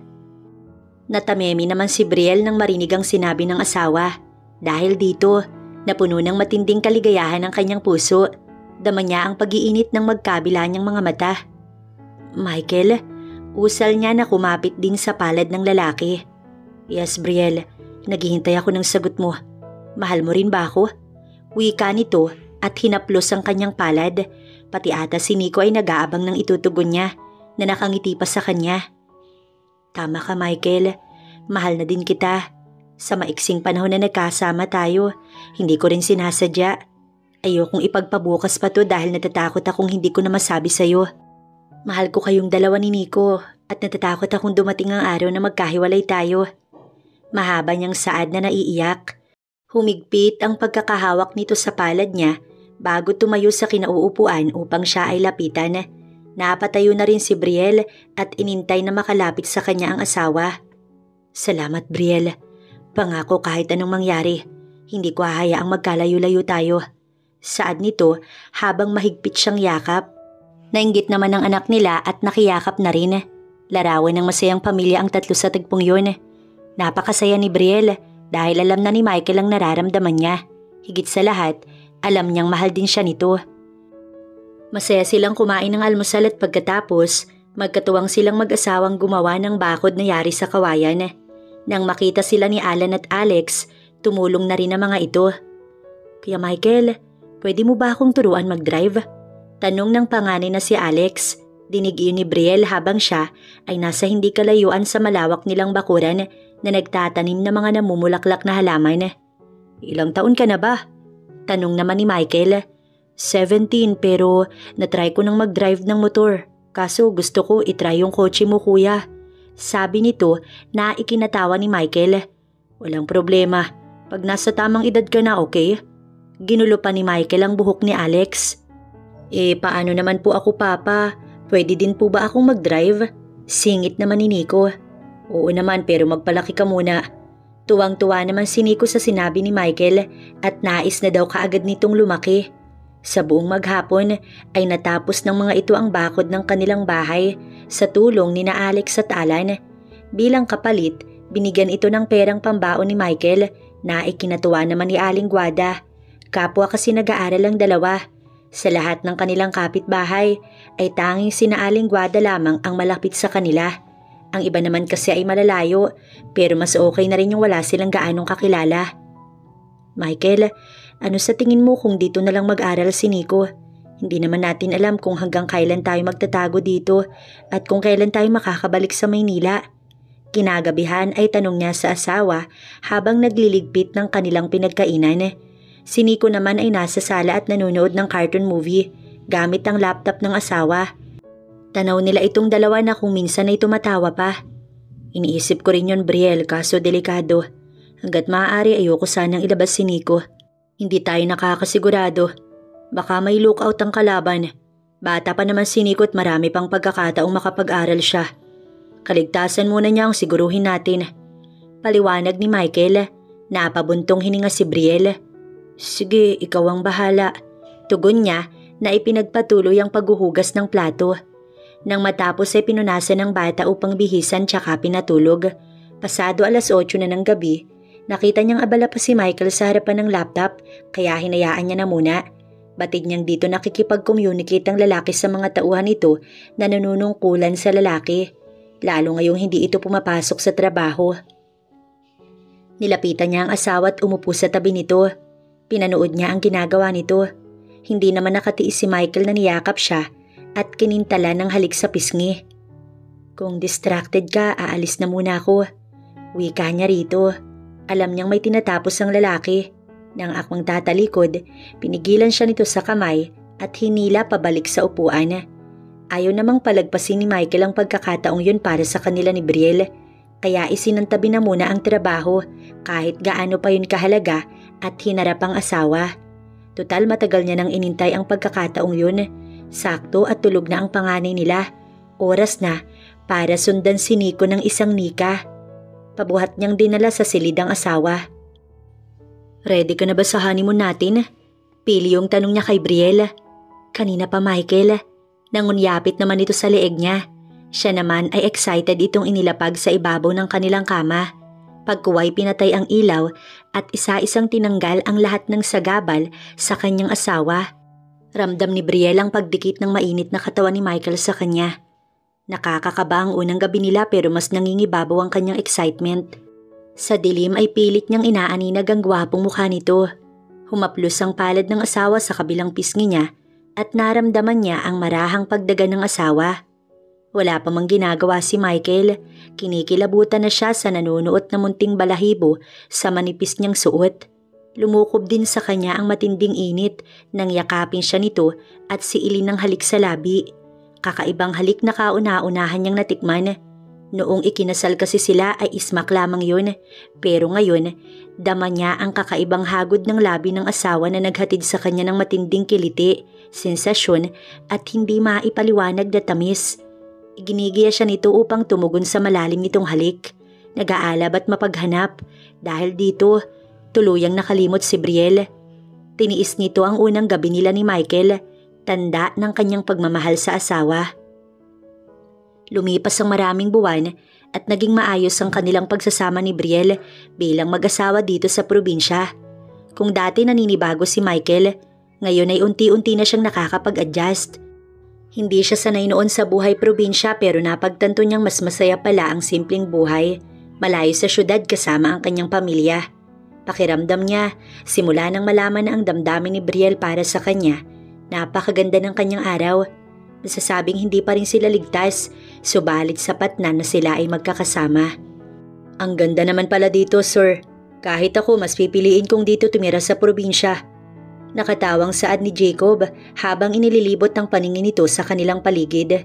Natamemi naman si Brielle nang marinig ang sinabi ng asawa. Dahil dito, napuno ng matinding kaligayahan ang kanyang puso. Dama niya ang pag-iinit ng magkabila niyang mga mata. Michael, usal niya na kumapit din sa palad ng lalaki. Yes, Brielle, naghihintay ako ng sagot mo. Mahal mo rin ba ako? Wika nito at hinaplos ang kanyang palad. Pati ata si Nico ay nag-aabang ng itutugon niya na nakangiti pa sa kanya. Tama ka Michael, mahal na din kita. Sa maiksing panahon na nagkasama tayo, hindi ko rin sinasadya. Ayokong ipagpabukas pa to dahil natatakot akong hindi ko na masabi sa'yo. Mahal ko kayong dalawa ni Nico at natatakot akong dumating ang araw na magkahiwalay tayo. Mahaba niyang saad na naiiyak. Humigpit ang pagkakahawak nito sa palad niya bago tumayo sa kinauupuan upang siya ay lapitan. Napatayo na rin si Brielle at inintay na makalapit sa kanya ang asawa. Salamat Brielle. Pangako kahit anong mangyari, hindi ko hahayaang magkalayo-layo tayo. Saad nito habang mahigpit siyang yakap. Nainggit naman ang anak nila at nakiyakap na rin. Larawan ng masayang pamilya ang tatlo sa tagpong yun. Napakasaya ni Brielle dahil alam na ni Michael ang nararamdaman niya. Higit sa lahat, alam niyang mahal din siya nito. Masaya silang kumain ng almusal at pagkatapos Magkatuwang silang mag-asawang gumawa ng bakod na yari sa kawayan. Nang makita sila ni Alan at Alex, tumulong na rin ang mga ito. Kuya Michael, pwede mo ba akong turuan mag-drive? Tanong ng panganay na si Alex. Dinig iyon ni Brielle habang siya ay nasa hindi kalayuan sa malawak nilang bakuran na nagtatanim ng mga namumulaklak na halaman. Ilang taon ka na ba? Tanong naman ni Michael. 17 pero natry ko nang mag-drive ng motor. Kaso gusto ko itry yung kotse mo kuya. Sabi nito na ikinatawa ni Michael. Walang problema. Pag nasa tamang edad ka na, okay? Ginulo pa ni Michael ang buhok ni Alex. Paano naman po ako papa? Pwede din po ba akong mag-drive? Singit naman ni Nico. Oo naman pero magpalaki ka muna. Tuwang-tuwa naman si Nico sa sinabi ni Michael at nais na daw kaagad nitong lumaki. Sa buong maghapon ay natapos ng mga ito ang bakod ng kanilang bahay sa tulong ni na Alex at Alan. Bilang kapalit, binigyan ito ng perang pambaon ni Michael na ikinatuwa naman ni Aling Guada. Kapwa kasi nag-aaral ang dalawa. Sa lahat ng kanilang kapitbahay ay tanging sina Aling Guada lamang ang malapit sa kanila. Ang iba naman kasi ay malalayo pero mas okay na rin yung wala silang gaanong kakilala. Michael, ano sa tingin mo kung dito na lang mag-aral si Nico? Hindi naman natin alam kung hanggang kailan tayo magtatago dito at kung kailan tayo makakabalik sa Maynila. Kinagabihan ay tanong niya sa asawa habang nagliligpit ng kanilang pinagkainan. Si Nico naman ay nasa sala at nanonood ng cartoon movie gamit ang laptop ng asawa. Tanaw nila itong dalawa na kung minsan ay tumatawa pa. Iniisip ko rin yun Brielle kaso delikado. Hanggat maaari ayoko sanang ilabas si Nico. Hindi tayo nakakasigurado. Baka may lookout ang kalaban. Bata pa naman si Nico at marami pang pagkakataong makapag-aral siya. Kaligtasan muna niya ang siguruhin natin. Paliwanag ni Michael. Napabuntong hininga si Brielle. Sige, ikaw ang bahala. Tugon niya na ipinagpatuloy ang paghuhugas ng plato. Nang matapos ay pinunasan ng bata upang bihisan tsaka pinatulog. Pasado 8:00 na ng gabi, nakita niyang abala pa si Michael sa harapan ng laptop kaya hinayaan niya na muna. Batid niyang dito nakikipag-communicate ang lalaki sa mga tauhan nito na nanunungkulan sa lalaki. Lalo ngayong hindi ito pumapasok sa trabaho. Nilapitan niya ang asawa at umupo sa tabi nito. Pinanood niya ang ginagawa nito. Hindi naman nakatiis si Michael na niyakap siya at kinintala ng halik sa pisngi. Kung distracted ka, aalis na muna ako. Wika niya rito. Alam niyang may tinatapos ang lalaki. Nang akong tatalikod, pinigilan siya nito sa kamay at hinila pabalik sa upuan. Ayaw namang palagpasin ni Michael ang pagkakataong yun para sa kanila ni Brielle. Kaya isinantabi na muna ang trabaho kahit gaano pa yun kahalaga at hinarap ang asawa. Total matagal niya nang inintay ang pagkakataong yun. Sakto at tulog na ang panganay nila. Oras na para sundan si Nico ng isang nika. Pabuhat niyang dinala sa silid ang asawa. Ready ka na ba sa honeymoon natin? Pili yung tanong niya kay Brielle. Kanina pa Michael. Nangunyapit naman ito sa leeg niya. Siya naman ay excited itong inilapag sa ibabaw ng kanilang kama. Pagkuway pinatay ang ilaw at isa-isang tinanggal ang lahat ng sagabal sa kanyang asawa. Ramdam ni Brielle ang pagdikit ng mainit na katawan ni Michael sa kanya. Nakakakaba ang unang gabi nila pero mas nangingibabaw ang kanyang excitement. Sa dilim ay pilit niyang inaaninag ang gwapong mukha nito. Humaplos ang palad ng asawa sa kabilang pisngi niya at naramdaman niya ang marahang pagdagan ng asawa. Wala pa mang ginagawa si Michael, kinikilabutan na siya sa nanunuot na munting balahibo sa manipis niyang suot. Lumukob din sa kanya ang matinding init nang yakapin siya nito at siilin ng halik sa labi. Kakaibang halik na kauna-unahan niyang natikman. Noong ikinasal kasi sila ay ismak lamang yun, pero ngayon dama niya ang kakaibang hagod ng labi ng asawa na naghatid sa kanya ng matinding kiliti, sensasyon at hindi maipaliwanag na tamis. Ginigiya siya nito upang tumugon sa malalim nitong halik. Nag-aalab at mapaghanap. Dahil dito, tuluyang nakalimot si Brielle. Tiniis nito ang unang gabi nila ni Michael, tanda ng kanyang pagmamahal sa asawa. Lumipas ang maraming buwan at naging maayos ang kanilang pagsasama ni Brielle bilang mag-asawa dito sa probinsya. Kung dati naninibago si Michael, ngayon ay unti-unti na siyang nakakapag-adjust. Hindi siya sanay noon sa buhay probinsya pero napagtanto niyang mas masaya pala ang simpleng buhay, malayo sa syudad kasama ang kanyang pamilya. Pakiramdam niya, simula nang malaman na ang damdamin ni Brielle para sa kanya, napakaganda ng kanyang araw. Nasasabing hindi pa rin sila ligtas, subalit sapat na sila ay magkakasama. Ang ganda naman pala dito, sir. Kahit ako mas pipiliin kong dito tumira sa probinsya. Nakatawang saad ni Jacob habang inililibot ang paningin nito sa kanilang paligid.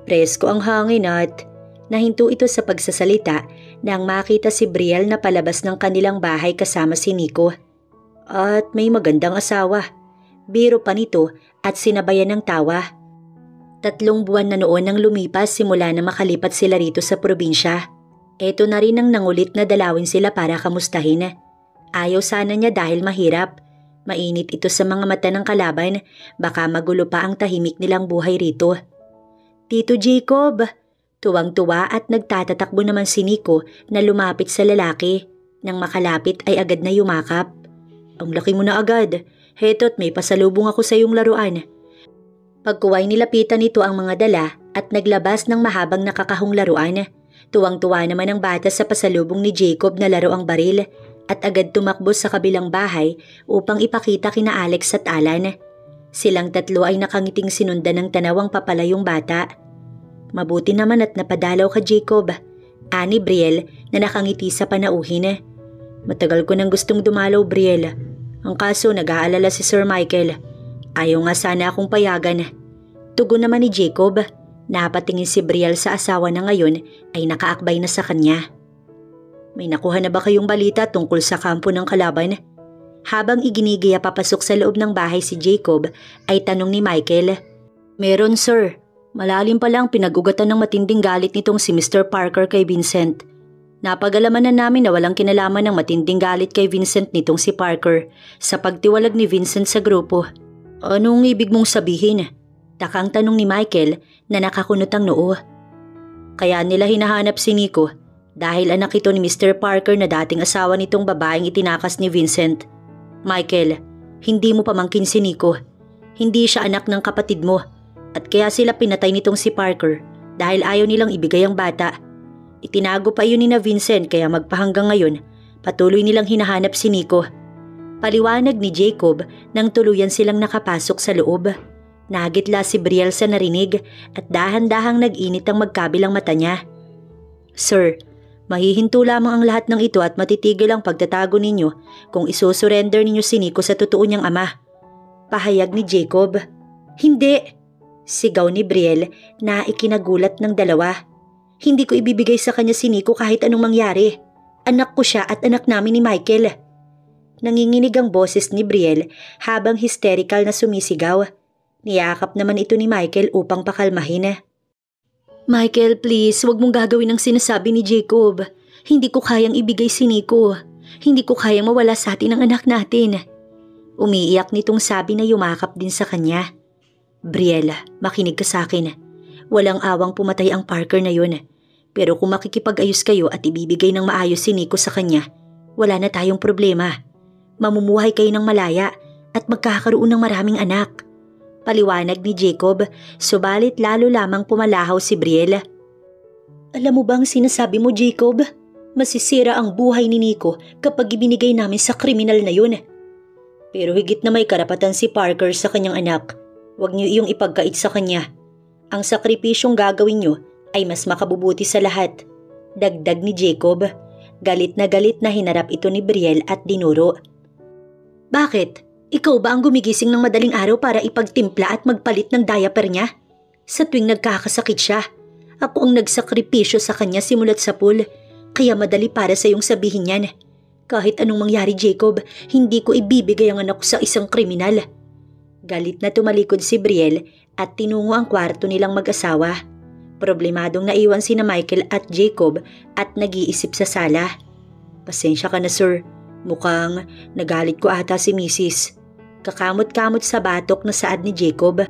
Presko ang hangin at nahinto ito sa pagsasalita nang makita si Brielle na palabas ng kanilang bahay kasama si Nico. At may magandang asawa. Biro pa nito at sinabayan ng tawa. 3 buwan na noon nang lumipas simula na makalipat sila rito sa probinsya. Eto na rin ang nangulit na dalawin sila para kamustahin. Ayaw sana niya dahil mahirap. Mainit ito sa mga mata ng kalaban, baka magulo pa ang tahimik nilang buhay rito. Tito Jacob! Tuwang-tuwa at nagtatatakbo naman si Nico na lumapit sa lalaki. Nang makalapit ay agad na yumakap. Ang laki mo na agad. Heto't may pasalubong ako sa iyong laruan. Pagkuway nilapitan nito ang mga dala at naglabas ng mahabang nakakahong laruan. Tuwang-tuwa naman ang bata sa pasalubong ni Jacob na laro ang baril at agad tumakbo sa kabilang bahay upang ipakita kina Alex at Alan. Silang 3 ay nakangiting sinundan ng tanawang papalayong bata. Mabuti naman at napadalaw ka, Jacob. Ani Brielle na nakangiti sa panauhin. Matagal ko nang gustong dumalaw, Brielle. Ang kaso nag-aalala si Sir Michael. Ayaw nga sana akong payagan. Tugon naman ni Jacob. Napatingin si Brielle sa asawa na ngayon ay nakaakbay na sa kanya. May nakuha na ba kayong balita tungkol sa kampo ng kalaban? Habang iginigiya papasok sa loob ng bahay si Jacob, ay tanong ni Michael. Meron, sir. Malalim pa lang pinag-ugatan ng matinding galit nitong si Mr. Parker kay Vincent. Napagalaman na namin na walang kinalaman ng matinding galit kay Vincent nitong si Parker sa pagtiwalag ni Vincent sa grupo. Anong ibig mong sabihin? Takang tanong ni Michael na nakakunot ang noo. Kaya nila hinahanap si Nico. Dahil anak ito ni Mr. Parker na dating asawa nitong babaeng itinakas ni Vincent. Michael, hindi mo pamangkin si Nico. Hindi siya anak ng kapatid mo. At kaya sila pinatay nitong si Parker dahil ayaw nilang ibigay ang bata. Itinago pa yun ni na Vincent kaya magpahanggang ngayon, patuloy nilang hinahanap si Nico. Paliwanag ni Jacob nang tuluyan silang nakapasok sa loob. Nagitla si Brielle sa narinig at dahan-dahang nag-init ang magkabilang mata niya. Sir, mahihinto lamang ang lahat ng ito at matitigil ang pagtatago ninyo kung isusurrender ninyo si Nico sa totoo niyang ama. Pahayag ni Jacob. Hindi! Sigaw ni Brielle na ikinagulat ng dalawa. Hindi ko ibibigay sa kanya si Nico kahit anong mangyari. Anak ko siya at anak namin ni Michael. Nanginginig ang boses ni Brielle habang hysterical na sumisigaw. Niyakap naman ito ni Michael upang pakalmahin. Michael, please, huwag mong gagawin ang sinasabi ni Jacob. Hindi ko kayang ibigay si Nico. Hindi ko kayang mawala sa atin ang anak natin. Umiiyak nitong sabi na yumakap din sa kanya. Brielle, makinig ka sa akin. Walang awang pumatay ang Parker na yun. Pero kung makikipag-ayos kayo at ibibigay ng maayos si Nico sa kanya, wala na tayong problema. Mamumuhay kayo ng malaya at magkakaroon ng maraming anak. Paliwanag ni Jacob, subalit lalo lamang pumalahaw si Brielle. Alam mo bang sinasabi mo, Jacob? Masisira ang buhay ni Nico kapag ibinigay namin sa kriminal na yun. Pero higit na may karapatan si Parker sa kanyang anak. Huwag niyo iyong ipagkait sa kanya. Ang sakripisyong gagawin niyo ay mas makabubuti sa lahat. Dagdag ni Jacob. Galit na hinarap ito ni Brielle at dinuro. Bakit? Ikaw ba ang gumigising ng madaling araw para ipagtimpla at magpalit ng diaper niya? Sa tuwing nagkakasakit siya, ako ang nagsakripisyo sa kanya simulat sa pool, kaya madali para sa iyong sabihin yan. Kahit anong mangyari, Jacob, hindi ko ibibigay ang anak ko sa isang kriminal. Galit na tumalikod si Brielle at tinungo ang kwarto nilang mag-asawa. Problemadong naiwan sina Michael at Jacob at nag-iisip sa sala. Pasensya ka na, sir. Mukhang nagalit ko ata si Mrs. Kakamot-kamot sa batok na saad ni Jacob.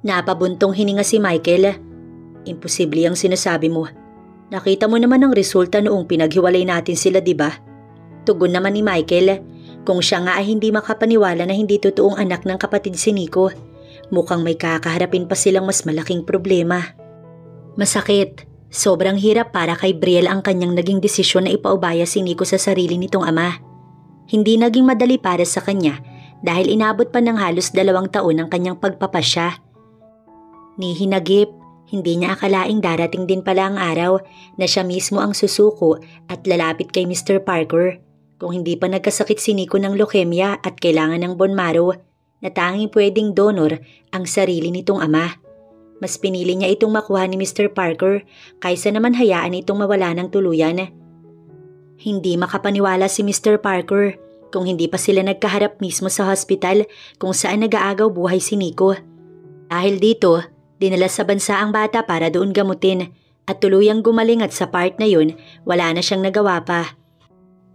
Napabuntong hininga si Michael. Imposible ang sinasabi mo. Nakita mo naman ang resulta noong pinaghiwalay natin sila, di ba? Tugon naman ni Michael. Kung siya nga ay hindi makapaniwala na hindi totoong anak ng kapatid si Nico. mukhang may kakaharapin pa silang mas malaking problema. Masakit. Sobrang hirap para kay Brielle ang kanyang naging desisyon na ipaubaya si Nico sa sarili nitong ama. Hindi naging madali para sa kanya dahil inabot pa ng halos 2 taon ang kanyang pagpapasya. Ni hinagip, hindi niya akalaing darating din pala ang araw na siya mismo ang susuko at lalapit kay Mr. Parker. Kung hindi pa nagkasakit si Nico ng leukemia at kailangan ng bone marrow, na tanging pwedeng donor ang sarili nitong ama. Mas pinili niya itong makuha ni Mr. Parker kaysa naman hayaan itong mawala ng tuluyan. Hindi makapaniwala si Mr. Parker kung hindi pa sila nagkaharap mismo sa hospital kung saan nag-aagaw buhay si Nico. Dahil dito, dinala sa bansa ang bata para doon gamutin at tuluyang gumaling at sa part na yun, wala na siyang nagawa pa.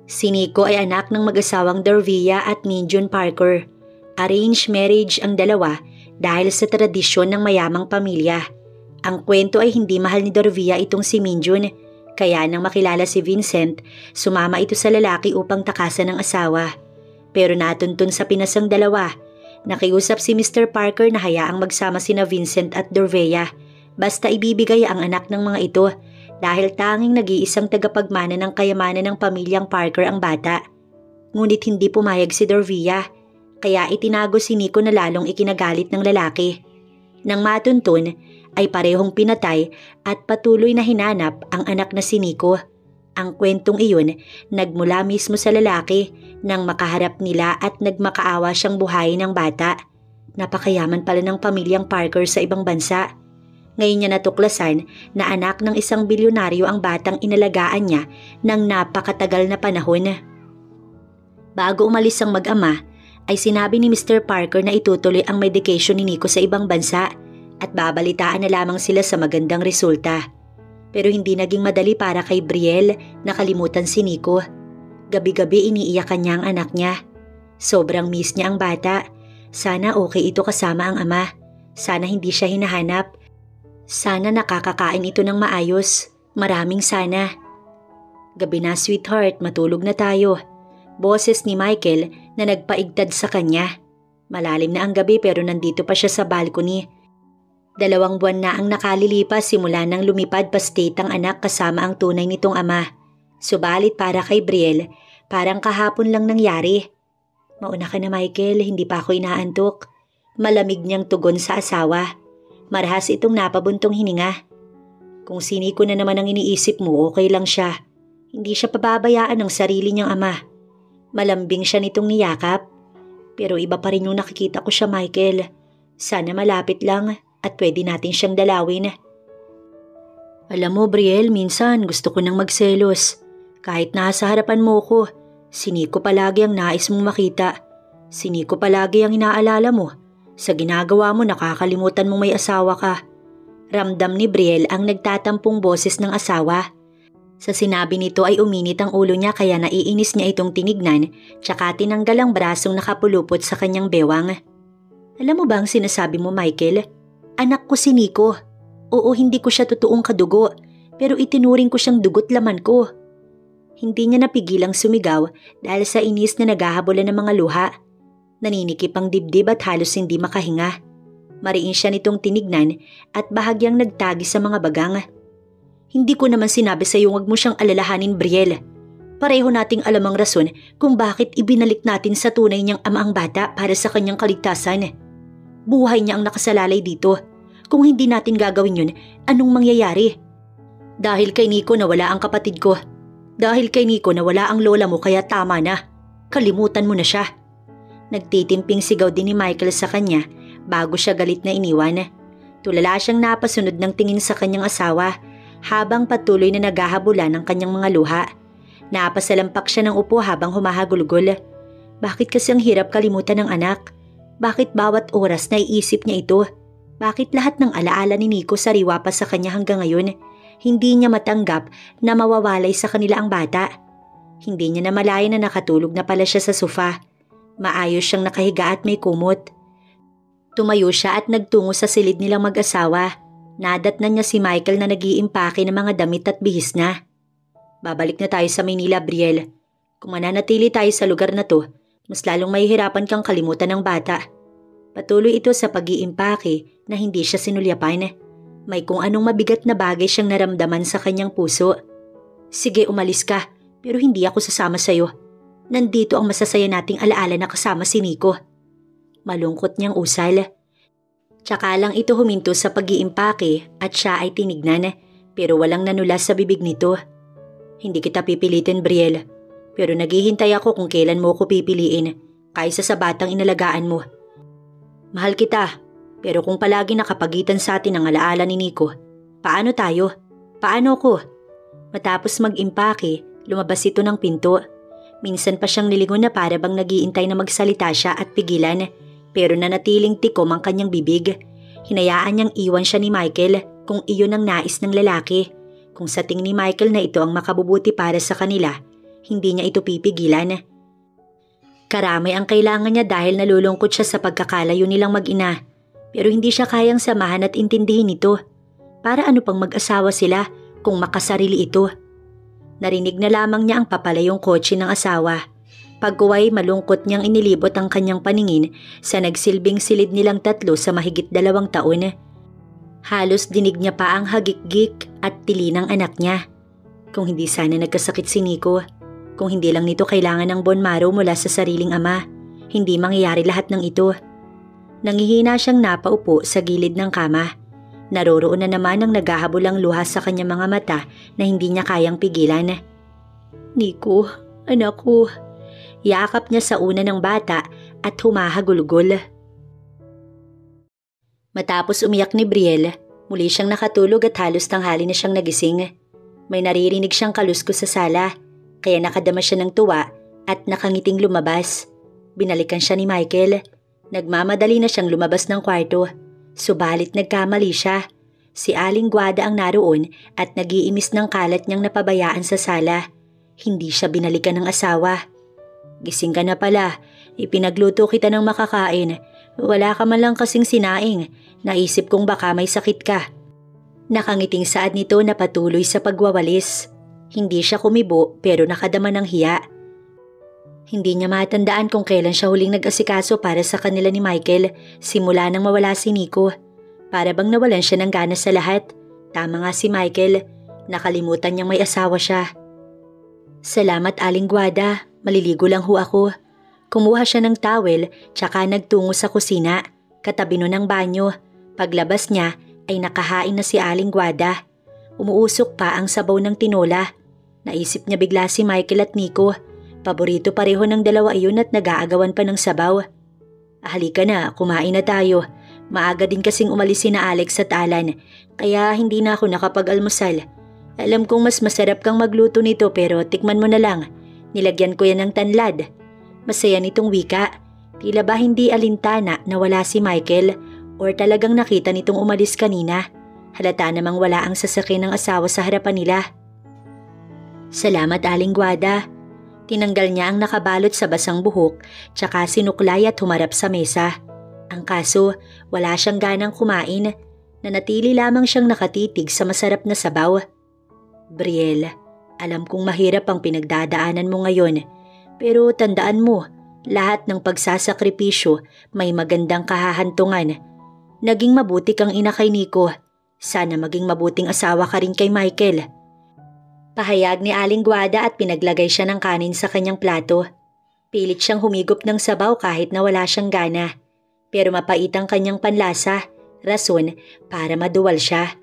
Si Nico ay anak ng mag-asawang Dorvia at Minjun Parker. Arranged marriage ang dalawa dahil sa tradisyon ng mayamang pamilya. Ang kwento ay hindi mahal ni Dorvia itong si Minjun, kaya nang makilala si Vincent, sumama ito sa lalaki upang takasan ng asawa. Pero natuntun sa Pinas ang dalawa. Nakiusap si Mr. Parker na hayaang magsama sina Vincent at Dorvia basta ibibigay ang anak ng mga ito dahil tanging nag-iisang tagapagmana ng kayamanan ng pamilyang Parker ang bata. Ngunit hindi pumayag si Dorvia. Kaya itinago si Nico na lalong ikinagalit ng lalaki. Nang matuntun, ay parehong pinatay at patuloy na hinanap ang anak na si Nico. Ang kwentong iyon nagmula mismo sa lalaki nang makaharap nila at nagmakaawa siyang buhayin ng bata. Napakayaman pala ng pamilyang Parker sa ibang bansa. Ngayon niya natuklasan na anak ng isang bilyonaryo ang batang inalagaan niya ng napakatagal na panahon. Bago umalis ang mag-ama, ay sinabi ni Mr. Parker na itutuloy ang medication ni Nico sa ibang bansa at babalitaan na lamang sila sa magandang resulta. Pero hindi naging madali para kay Brielle na kalimutan si Nico. Gabi-gabi iniiyakan niya ang anak niya. Sobrang miss niya ang bata. Sana okay ito kasama ang ama. Sana hindi siya hinahanap. Sana nakakakain ito ng maayos. Maraming sana. Gabi na, sweetheart, matulog na tayo. Boses ni Michael na nagpaigtad sa kanya. Malalim na ang gabi pero nandito pa siya sa balcony. 2 buwan na ang nakalilipas simula nang lumipad pa state ang anak kasama ang tunay nitong ama. Subalit para kay Brielle, parang kahapon lang nangyari. Mauna ka na, Michael, hindi pa ako inaantok. Malamig niyang tugon sa asawa. Marahas itong napabuntong hininga. Kung sini ko na naman ang iniisip mo, okay lang siya. Hindi siya pababayaan ng sarili niyang ama. Malambing siya nitong niyakap. Pero iba pa rin yung nakikita ko siya, Michael. Sana malapit lang at pwede natin siyang dalawin. Alam mo, Brielle, minsan gusto ko nang magselos. Kahit nasa harapan mo ko, si Nico palagi ang nais mong makita. Si Nico palagi ang inaalala mo. Sa ginagawa mo nakakalimutan mong may asawa ka. Ramdam ni Brielle ang nagtatampong boses ng asawa. Sa sinabi nito ay uminit ang ulo niya kaya naiinis niya itong tinignan tsaka tinanggal ang brasong nakapulupot sa kanyang bewang. Alam mo ba ang sinasabi mo, Michael? Anak ko si Nico. Oo, hindi ko siya totoong kadugo pero itinuring ko siyang dugo't laman ko. Hindi niya napigilang sumigaw dahil sa inis na naghahabulan ng mga luha. Naninikip ang dibdib at halos hindi makahinga. Mariin siya nitong tinignan at bahagyang nagtagi sa mga bagang. Hindi ko naman sinabi sa iyo huwag mo siyang alalahanin, Brielle. Pareho nating alam ang rason kung bakit ibinalik natin sa tunay niyang ama ang bata para sa kanyang kaligtasan. Buhay niya ang nakasalalay dito. Kung hindi natin gagawin yun, anong mangyayari? Dahil kay Nico nawala ang kapatid ko. Dahil kay Nico nawala ang lola mo kaya tama na. Kalimutan mo na siya. Nagtitimping sigaw din ni Michael sa kanya bago siya galit na iniwan. Tulala siyang napasunod ng tingin sa kanyang asawa habang patuloy na naghahabula ng kanyang mga luha. Napasalampak siya ng upo habang humahagulgol. Bakit kasi ang hirap kalimutan ng anak? Bakit bawat oras naiisip niya ito? Bakit lahat ng alaala ni Nico sariwa pa sa kanya hanggang ngayon? Hindi niya matanggap na mawawalay sa kanila ang bata. Hindi niya namalayan na nakatulog na pala siya sa sofa. Maayos siyang nakahiga at may kumot. Tumayo siya at nagtungo sa silid nilang mag-asawa. Nadatnan niya si Michael na nag-iimpake ng mga damit at bihis na. Babalik na tayo sa Maynila, Brielle. Kung mananatili tayo sa lugar na to, mas lalong mahihirapan kang kalimutan ng bata. Patuloy ito sa pag-iimpake na hindi siya sinulyapan. May kung anong mabigat na bagay siyang naramdaman sa kanyang puso. Sige, umalis ka, pero hindi ako sasama sa'yo. Nandito ang masasaya nating alaala na kasama si Nico. Malungkot niyang usal. Tsaka lang ito huminto sa pag-iimpake at siya ay tinignan, pero walang nanulas sa bibig nito. Hindi kita pipilitin, Brielle, pero naghihintay ako kung kailan mo ko pipiliin kaysa sa batang inalagaan mo. Mahal kita, pero kung palagi nakapagitan sa atin ang alaala ni Nico, paano tayo? Paano ko? Matapos mag-impake, lumabas ito ng pinto. Minsan pa siyang nilingon na para bang nag-iintay na magsalita siya at pigilan, pero nanatiling tikom ang kanyang bibig. Hinayaan niyang iwan siya ni Michael kung iyon ang nais ng lalaki. Kung sa tingin ni Michael na ito ang makabubuti para sa kanila, hindi niya ito pipigilan. Karamay ang kailangan niya dahil nalulungkot siya sa pagkakalayo nilang mag-ina. Pero hindi siya kayang samahan at intindihin ito. Para ano pang mag-asawa sila kung makasarili ito? Narinig na lamang niya ang papalayong kotse ng asawa. Pagkuway malungkot niyang inilibot ang kanyang paningin sa nagsilbing silid nilang tatlo sa mahigit 2 taon. Halos dinig niya pa ang hagik-gik at tili ng anak niya. Kung hindi sana nagkasakit si Nico, kung hindi lang nito kailangan ng bone marrow mula sa sariling ama, hindi mangyayari lahat ng ito. Nangihina siyang napaupo sa gilid ng kama. Naroroon na naman ang naghahabulang luha sa kanyang mga mata na hindi niya kayang pigilan. Nico, anak ko. Yakap niya sa una ng bata at humahagulgol. Matapos umiyak ni Brielle, muli siyang nakatulog at halos tanghali na siyang nagising. May naririnig siyang kaluskos sa sala, kaya nakadama siya ng tuwa at nakangiting lumabas. Binalikan siya ni Michael. Nagmamadali na siyang lumabas ng kwarto. Subalit nagkamali siya. Si Aling Guada ang naroon at nag-iimis ng kalat niyang napabayaan sa sala. Hindi siya binalikan ng asawa. Gising ka na pala. Ipinagluto kita ng makakain. Wala ka man lang kasing sinaing. Naisip kong baka may sakit ka. Nakangiting saad nito na patuloy sa pagwawalis. Hindi siya kumibo pero nakadama ng hiya. Hindi niya matandaan kung kailan siya huling nag-asikaso para sa kanila ni Michael simula nang mawala si Nico. Para bang nawalan siya ng gana sa lahat. Tama nga si Michael. Nakalimutan niyang may asawa siya. Salamat, Aling Guada. Maliligo lang ho ako. Kumuha siya ng towel tsaka nagtungo sa kusina. Katabi nun ng banyo. Paglabas niya ay nakahain na si Aling Guada. Umuusok pa ang sabaw ng tinola. Naisip niya bigla si Michael at Nico. Paborito pareho ng dalawa iyon at nag-aagawan pa ng sabaw. Halika na, kumain na tayo. Maaga din kasing umalis si na Alex at Alan, kaya hindi na ako nakapag-almusal. Alam kong mas masarap kang magluto nito pero tikman mo na lang. Nilagyan ko yan ng tanlad. Masaya nitong wika. Tila ba hindi alintana na wala si Michael or talagang nakita nitong umalis kanina. Halata namang wala ang sasakyan ng asawa sa harapan nila. Salamat, Aling Guada. Tinanggal niya ang nakabalot sa basang buhok tsaka sinuklay at humarap sa mesa. Ang kaso, wala siyang ganang kumain. Nanatili lamang siyang nakatitig sa masarap na sabaw. Brielle, alam kong mahirap ang pinagdadaanan mo ngayon. Pero tandaan mo, lahat ng pagsasakripisyo may magandang kahahantungan. Naging mabuti kang ina kay Nico. Sana maging mabuting asawa ka rin kay Michael. Pahayag ni Aling Guada at pinaglagay siya ng kanin sa kanyang plato. Pilit siyang humigop ng sabaw kahit na wala siyang gana. Pero mapait ang kanyang panlasa, rason para maduwal siya.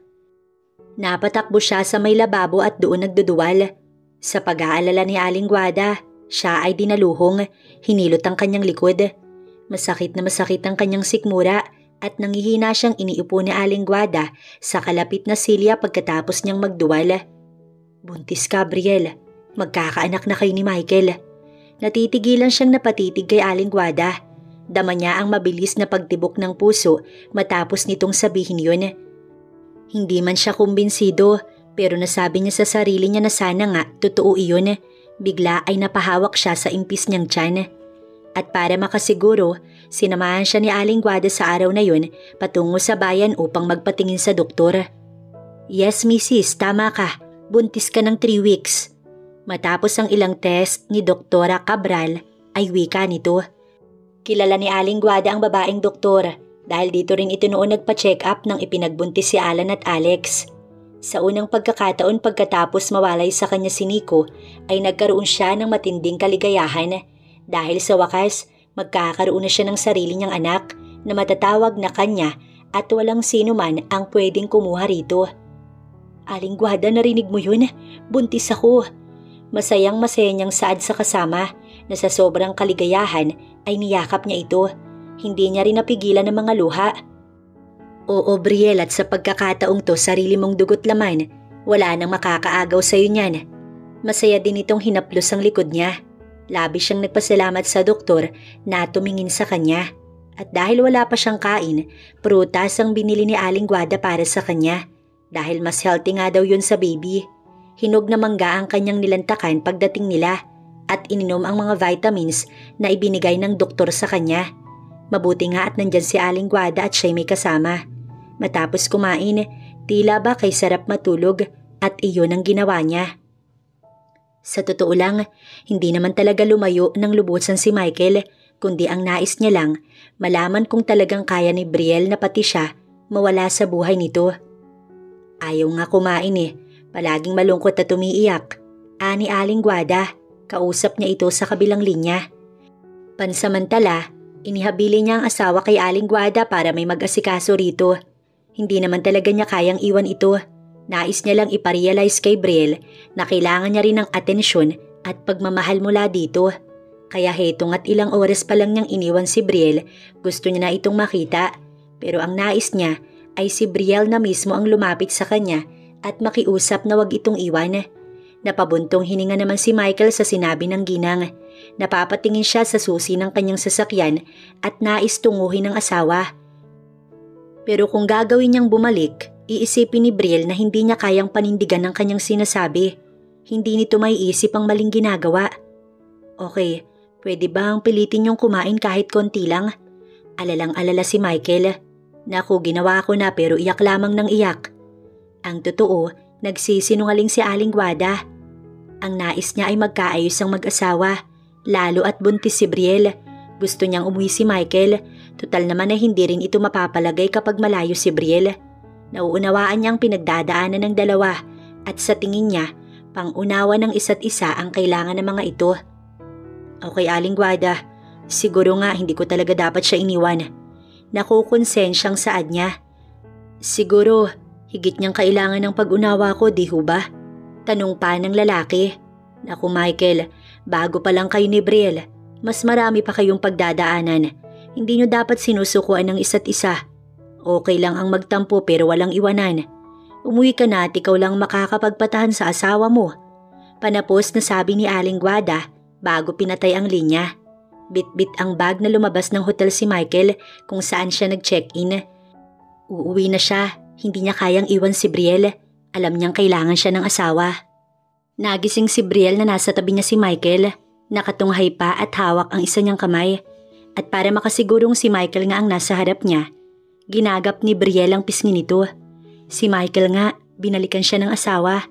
Napatakbo siya sa may lababo at doon nagduduwal. Sa pag-aalala ni Aling Guada, siya ay dinaluhong, hinilot ang kanyang likod. Masakit na masakit ang kanyang sikmura at nangihina siyang iniupo ni Aling Guada sa kalapit na silya pagkatapos niyang magduwal. Buntis ka, Brielle. Magkakaanak na kayo ni Michael. Natitigilan siyang napatitig kay Aling Guada. Dama niya ang mabilis na pagtibok ng puso matapos nitong sabihin yun. Hindi man siya kumbinsido pero nasabi niya sa sarili niya na sana nga totoo iyon. Bigla ay napahawak siya sa impis niyang tiyan. At para makasiguro, sinamahan siya ni Aling Guada sa araw na yun patungo sa bayan upang magpatingin sa doktor. Yes, Mrs. Tama ka. Buntis ka ng 3 weeks. Matapos ang ilang test ni Doktora Cabral ay wika nito. Kilala ni Aling Guada ang babaeng doktor dahil dito rin ito noon nagpa-check up nang ipinagbuntis si Alan at Alex. Sa unang pagkakataon pagkatapos mawalay sa kanya si Nico ay nagkaroon siya ng matinding kaligayahan dahil sa wakas magkakaroon na siya ng sarili niyang anak na matatawag na kanya at walang sino man ang pwedeng kumuha rito. Aling Guada, narinig mo yun? Buntis ako. Masayang-masaya niyang saad sa kasama na sa sobrang kaligayahan ay niyakap niya ito. Hindi niya rin napigilan ng mga luha. Oo, Brielle, at sa pagkakataong to sarili mong dugot laman, wala nang makakaagaw sa'yo niyan. Masaya din itong hinaplos ang likod niya. Labis siyang nagpasalamat sa doktor na tumingin sa kanya. At dahil wala pa siyang kain, prutas ang binili ni Aling Guada para sa kanya. Dahil mas healthy nga daw yun sa baby. Hinog na mangga ang kanyang nilantakan pagdating nila at ininom ang mga vitamins na ibinigay ng doktor sa kanya. Mabuti nga at nandyan si Aling Guada at siya'y may kasama. Matapos kumain, tila ba kay sarap matulog at iyon ang ginawa niya. Sa totoo lang, hindi naman talaga lumayo ng lubusan si Michael, kundi ang nais niya lang malaman kung talagang kaya ni Brielle na pati siya mawala sa buhay nito. Ayaw nga kumain palaging malungkot at umiiyak. Ani Aling Guada, kausap niya ito sa kabilang linya. Pansamantala, inihabili niya ang asawa kay Aling Guada para may mag-asikaso rito. Hindi naman talaga niya kayang iwan ito. Nais niya lang iparealize kay Brielle na kailangan niya rin ng atensyon at pagmamahal mula dito. Kaya hetong at ilang oras pa lang niyang iniwan si Brielle, gusto niya na itong makita. Pero ang nais niya ay si Brielle na mismo ang lumapit sa kanya at makiusap na wag itong iwan. Napabuntong hininga naman si Michael sa sinabi ng ginang. Napapatingin siya sa susi ng kanyang sasakyan at nais tunguhin ng asawa. Pero kung gagawin niyang bumalik, iisipin ni Brielle na hindi niya kayang panindigan ng kanyang sinasabi. Hindi nito maiisip ang maling ginagawa. Okay, pwede ba ang pilitin niyong kumain kahit konti lang? Alalang-alala si Michael. Naku, ginawa ko na pero iyak lamang ng iyak. Ang totoo, nagsisinungaling si Aling Guada. Ang nais niya ay magkaayos ang mag-asawa, lalo at buntis si Brielle. Gusto niyang umuwi si Michael, total naman na hindi rin ito mapapalagay kapag malayo si Brielle. Nauunawaan niya ang pinagdadaanan ng dalawa at sa tingin niya, pang-unawa ng isa't isa ang kailangan ng mga ito. Okay, Aling Guada, siguro nga hindi ko talaga dapat siya iniwan. Nakukonsensyang saad niya. Siguro, higit niyang kailangan ng pag-unawa ko, di ho ba? Tanong pa ng lalaki. Naku Michael, bago pa lang kayo ni Brielle, mas marami pa kayong pagdadaanan. Hindi niyo dapat sinusukuan ng isa't isa. Okay lang ang magtampo pero walang iwanan. Umuwi ka na at ikaw lang makakapagpatahan sa asawa mo. Panapos na sabi ni Aling Guada bago pinatay ang linya. Bit-bit ang bag na lumabas ng hotel si Michael kung saan siya nag-check-in. Uuwi na siya, hindi niya kayang iwan si Brielle. Alam niyang kailangan siya ng asawa. Nagising si Brielle na nasa tabi niya si Michael. Nakatunghay pa at hawak ang isa niyang kamay. At para makasigurong si Michael nga ang nasa harap niya, ginagap ni Brielle ang pisngi nito. Si Michael nga, binalikan siya ng asawa.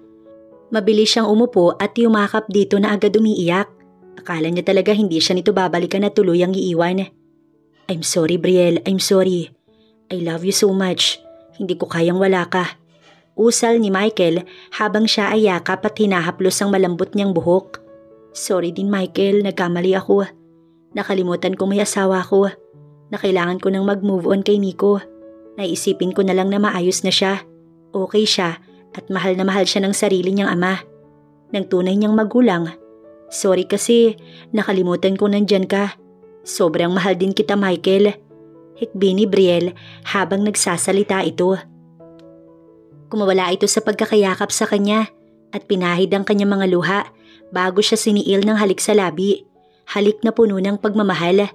Mabilis siyang umupo at yumakap dito na agad umiiyak. Akala niya talaga hindi siya nito babalikan at tuluyang iiwan. I'm sorry Brielle, I'm sorry. I love you so much. Hindi ko kayang wala ka. Usal ni Michael habang siya ay yakap at hinahaplos ang malambot niyang buhok. Sorry din Michael, nagkamali ako. Nakalimutan ko may asawa ko. Na kailangan ko nang mag-move on kay Nico. Naisipin ko na lang na maayos na siya. Okay siya at mahal na mahal siya ng sarili niyang ama. Ng tunay niyang magulang. Sorry kasi nakalimutan ko nandyan ka. Sobrang mahal din kita Michael. Hikbi ni Brielle habang nagsasalita ito. Kumawala ito sa pagkakayakap sa kanya at pinahid ang kanyang mga luha bago siya siniil ng halik sa labi. Halik na puno ng pagmamahal.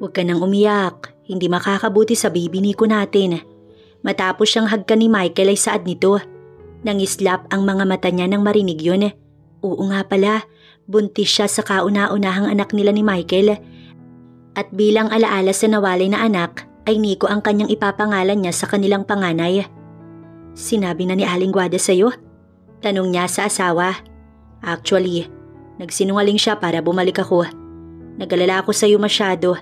Huwag ka nang umiyak, hindi makakabuti sa baby Nico natin. Matapos siyang hagkan ni Michael ay saad nito. Nangislap ang mga mata niya nang marinig yun. Oo nga pala, buntis siya sa kauna-unahang anak nila ni Michael. At bilang alaala sa nawalay na anak, ay Nico ang kanyang ipapangalan niya sa kanilang panganay. Sinabi na ni Aling Guada sa'yo? Tanong niya sa asawa. Actually, nagsinungaling siya para bumalik ako. Nag-alala ako sa'yo masyado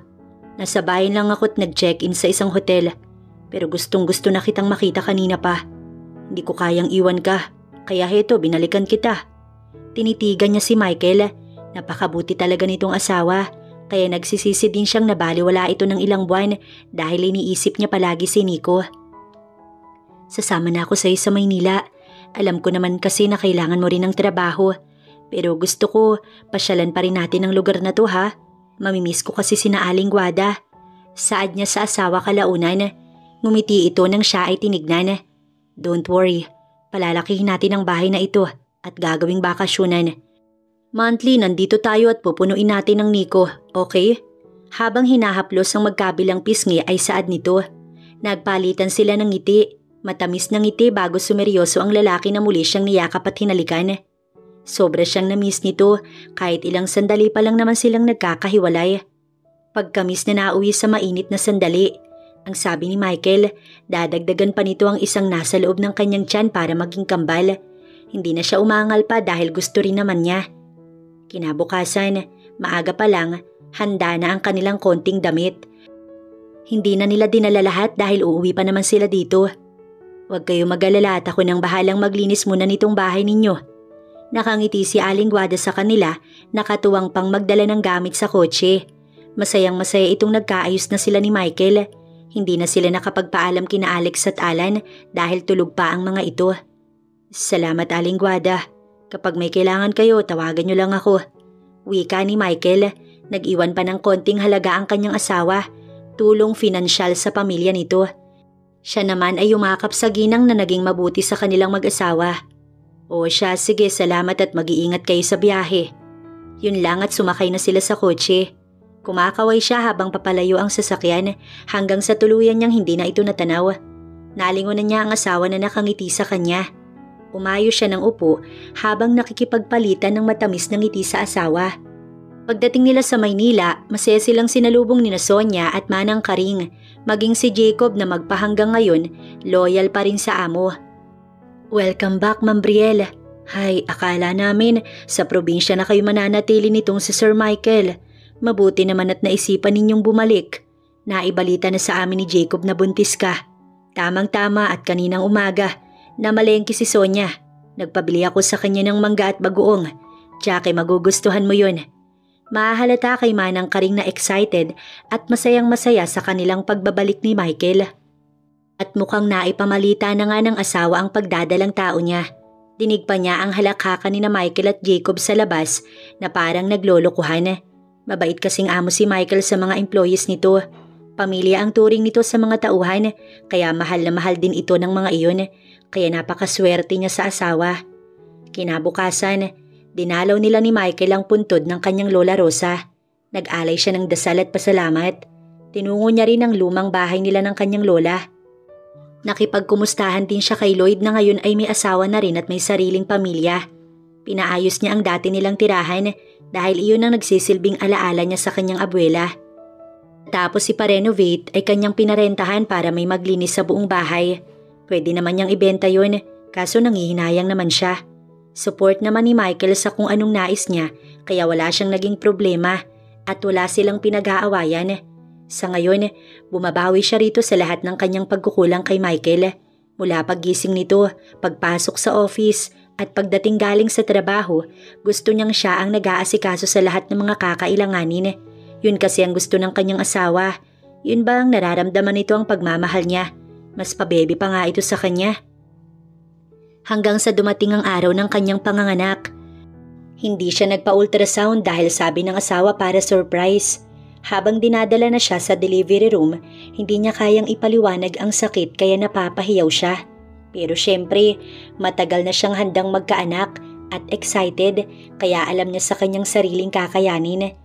Nasa bayan lang ako't nag-check-in sa isang hotel. Pero gustong-gusto na kitang makita kanina pa. Hindi ko kayang iwan ka, kaya heto binalikan kita. Tinitigan niya si Michael. Napakabuti talaga nitong asawa. Kaya nagsisisi din siyang nabaliwala ito ng ilang buwan dahil iniisip niya palagi si Nico. Sasama na ako sa'yo sa Maynila. Alam ko naman kasi na kailangan mo rin ng trabaho. Pero gusto ko, pasyalan pa rin natin ang lugar na to ha. Mamimiss ko kasi sina Aling Guada. Saad niya sa asawa kalaunan. Ngumiti ito nang siya ay tinignan. Don't worry, palalakihin natin ang bahay na ito at gagawing bakasyonan. Monthly nandito tayo at pupunuin natin ng Nico, okay? Habang hinahaplos ang magkabilang pisngi ay saad nito. Nagpalitan sila ng ngiti. Matamis na ngiti bago sumeryoso ang lalaki na muli siyang niyakap at hinalikan. Sobra siyang na-miss nito kahit ilang sandali pa lang naman silang nagkakahiwalay. Pagkamis na nauwi sa mainit na sandali, ang sabi ni Michael, dadagdagan pa nito ang isang nasa loob ng kanyang tiyan para maging kambal. Hindi na siya umangal pa dahil gusto rin naman niya. Kinabukasan, maaga pa lang, handa na ang kanilang konting damit. Hindi na nila dinala lahat dahil uuwi pa naman sila dito. Huwag kayo mag-alala at ako nang bahalang maglinis muna nitong bahay ninyo. Nakangiti si Aling Guada sa kanila, nakatuwang pang magdala ng gamit sa kotse. Masayang masaya itong nagkaayos na sila ni Michael. Hindi na sila nakapagpaalam kina Alex at Alan dahil tulog pa ang mga ito. Salamat Aling Guada. Kapag may kailangan kayo, tawagan niyo lang ako. Wika ni Michael, nag-iwan pa ng konting halaga ang kanyang asawa. Tulong pinansyal sa pamilya nito. Siya naman ay yumakap sa ginang na naging mabuti sa kanilang mag-asawa. O siya, sige salamat at mag-iingat kayo sa biyahe. Yun lang at sumakay na sila sa kotse. Kumakaway siya habang papalayo ang sasakyan hanggang sa tuluyan niyang hindi na ito natanaw. Nalingonan niya ang asawa na nakangiti sa kanya. Umayo siya ng upo habang nakikipagpalitan ng matamis na ngiti sa asawa. Pagdating nila sa Maynila, masaya silang sinalubong ni Sonia at Manang Karing, maging si Jacob na magpahanggang ngayon, loyal pa rin sa amo. Welcome back, Ma'am Brielle. Hay, akala namin sa probinsya na kayo mananatili nitong si Sir Michael. Mabuti naman at naisipan ninyong bumalik. Naibalita na sa amin ni Jacob na buntis ka. Tamang-tama at kaninang umaga, namalengke si Sonia. Nagpabili ako sa kanya ng mangga at bagoong. Tsaka magugustuhan mo yun. Mahahalata kay Manang Karing na excited at masayang-masaya sa kanilang pagbabalik ni Michael. At mukhang naipamalita na nga ng asawa ang pagdadalang tao niya. Dinig pa niya ang halakhakan ni na Michael at Jacob sa labas na parang naglolokohan. Mabait kasing amo si Michael sa mga employees nito. Pamilya ang turing nito sa mga tauhan, kaya mahal na mahal din ito ng mga iyon. Kaya napakaswerte niya sa asawa. Kinabukasan, dinalaw nila ni Michael ang puntod ng kanyang Lola Rosa. Nag-alay siya ng dasal at pasalamat. Tinungo niya rin ang lumang bahay nila ng kanyang lola. Nakipagkumustahan din siya kay Lloyd na ngayon ay may asawa na rin at may sariling pamilya. Pinaayos niya ang dati nilang tirahan dahil iyon ang nagsisilbing alaala niya sa kanyang abuela. Tapos iparenovate ay kanyang pinarentahan para may maglinis sa buong bahay. Pwede naman niyang ibenta yun, kaso nangihinayang naman siya. Support naman ni Michael sa kung anong nais niya kaya wala siyang naging problema at wala silang pinag-aawayan. Sa ngayon, bumabawi siya rito sa lahat ng kanyang pagkukulang kay Michael. Mula paggising nito, pagpasok sa office at pagdating galing sa trabaho, gusto niyang siya ang nag-aasikaso sa lahat ng mga kakailanganin. Yun kasi ang gusto ng kanyang asawa. Yun ba ang nararamdaman nito ang pagmamahal niya? Mas pabebe pa nga ito sa kanya. Hanggang sa dumating ang araw ng kanyang panganganak. Hindi siya nagpa-ultrasound dahil sabi ng asawa para surprise. Habang dinadala na siya sa delivery room, hindi niya kayang ipaliwanag ang sakit kaya napapahiyaw siya. Pero syempre, matagal na siyang handang magkaanak at excited kaya alam niya sa kanyang sariling kakayanin.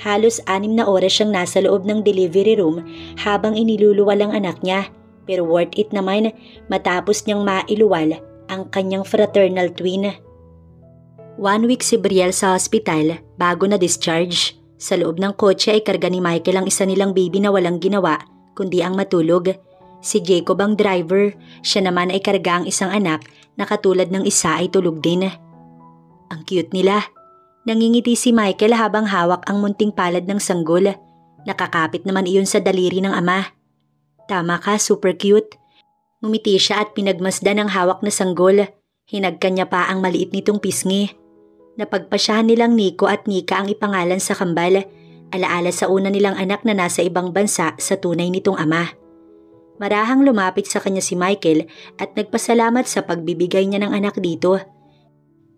Halos 6 na oras siyang nasa loob ng delivery room habang iniluluwal ang anak niya. Pero worth it naman matapos niyang mailuwal ang kanyang fraternal twin. 1 week si Brielle sa hospital bago na discharge. Sa loob ng kotse ay karga ni Michael ang isa nilang baby na walang ginawa kundi ang matulog. Si Jacob ang driver, siya naman ay karga ang isang anak na katulad ng isa ay tulog din. Ang cute nila. Nangingiti si Michael habang hawak ang munting palad ng sanggol. Nakakapit naman iyon sa daliri ng ama. Tama ka, super cute. Ngumiti siya at pinagmasdan ang hawak na sanggol. Hinagkan niya pa ang maliit nitong pisngi. Napagpasyahan nilang Nico at Nika ang ipangalan sa kambal, alaala sa una nilang anak na nasa ibang bansa sa tunay nitong ama. Marahang lumapit sa kanya si Michael at nagpasalamat sa pagbibigay niya ng anak dito.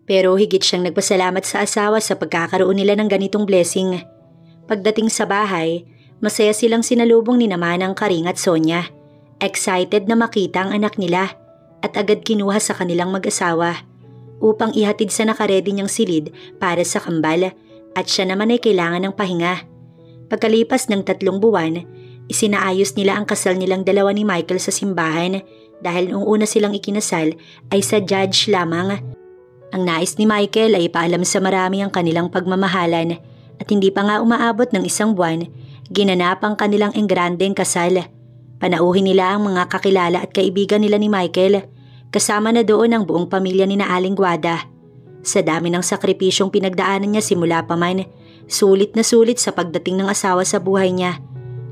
Pero higit siyang nagpasalamat sa asawa sa pagkakaroon nila ng ganitong blessing. Pagdating sa bahay, masaya silang sinalubong ni Manang Karing at Sonia. Excited na makita ang anak nila at agad kinuha sa kanilang mag-asawa upang ihatid sa nakaredy niyang silid para sa kambal at siya naman ay kailangan ng pahinga. Pagkalipas ng 3 buwan, isinaayos nila ang kasal nilang dalawa ni Michael sa simbahan dahil noong una silang ikinasal ay sa judge lamang. Ang nais ni Michael ay ipaalam sa marami ang kanilang pagmamahalan at hindi pa nga umaabot ng 1 buwan, ginanap ang kanilang engrandeng kasal. Panauhin nila ang mga kakilala at kaibigan nila ni Michael, kasama na doon ang buong pamilya ni Aling Guada. Sa dami ng sakripisyong pinagdaanan niya simula pa man, sulit na sulit sa pagdating ng asawa sa buhay niya.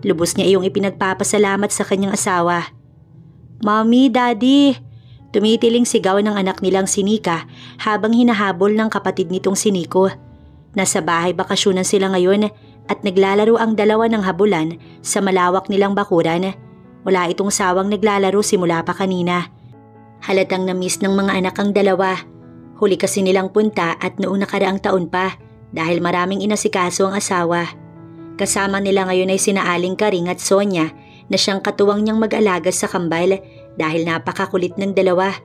Lubos niya iyong ipinagpapasalamat sa kanyang asawa. "Mommy, Daddy!" Tumitiling sigaw ng anak nilang si Nika habang hinahabol ng kapatid nitong si Nico. Nasa bahay bakasyonan sila ngayon at naglalaro ang dalawa ng habulan sa malawak nilang bakuran. Wala itong sawang naglalaro simula pa kanina. Halatang na-miss ng mga anak ang dalawa. Huli kasi nilang punta at noong nakaraang taon pa dahil maraming inasikaso ang asawa. Kasama nila ngayon ay sina Aling Karing at Sonia na siyang katuwang niyang mag-alaga sa kambal dahil napakakulit ng dalawa.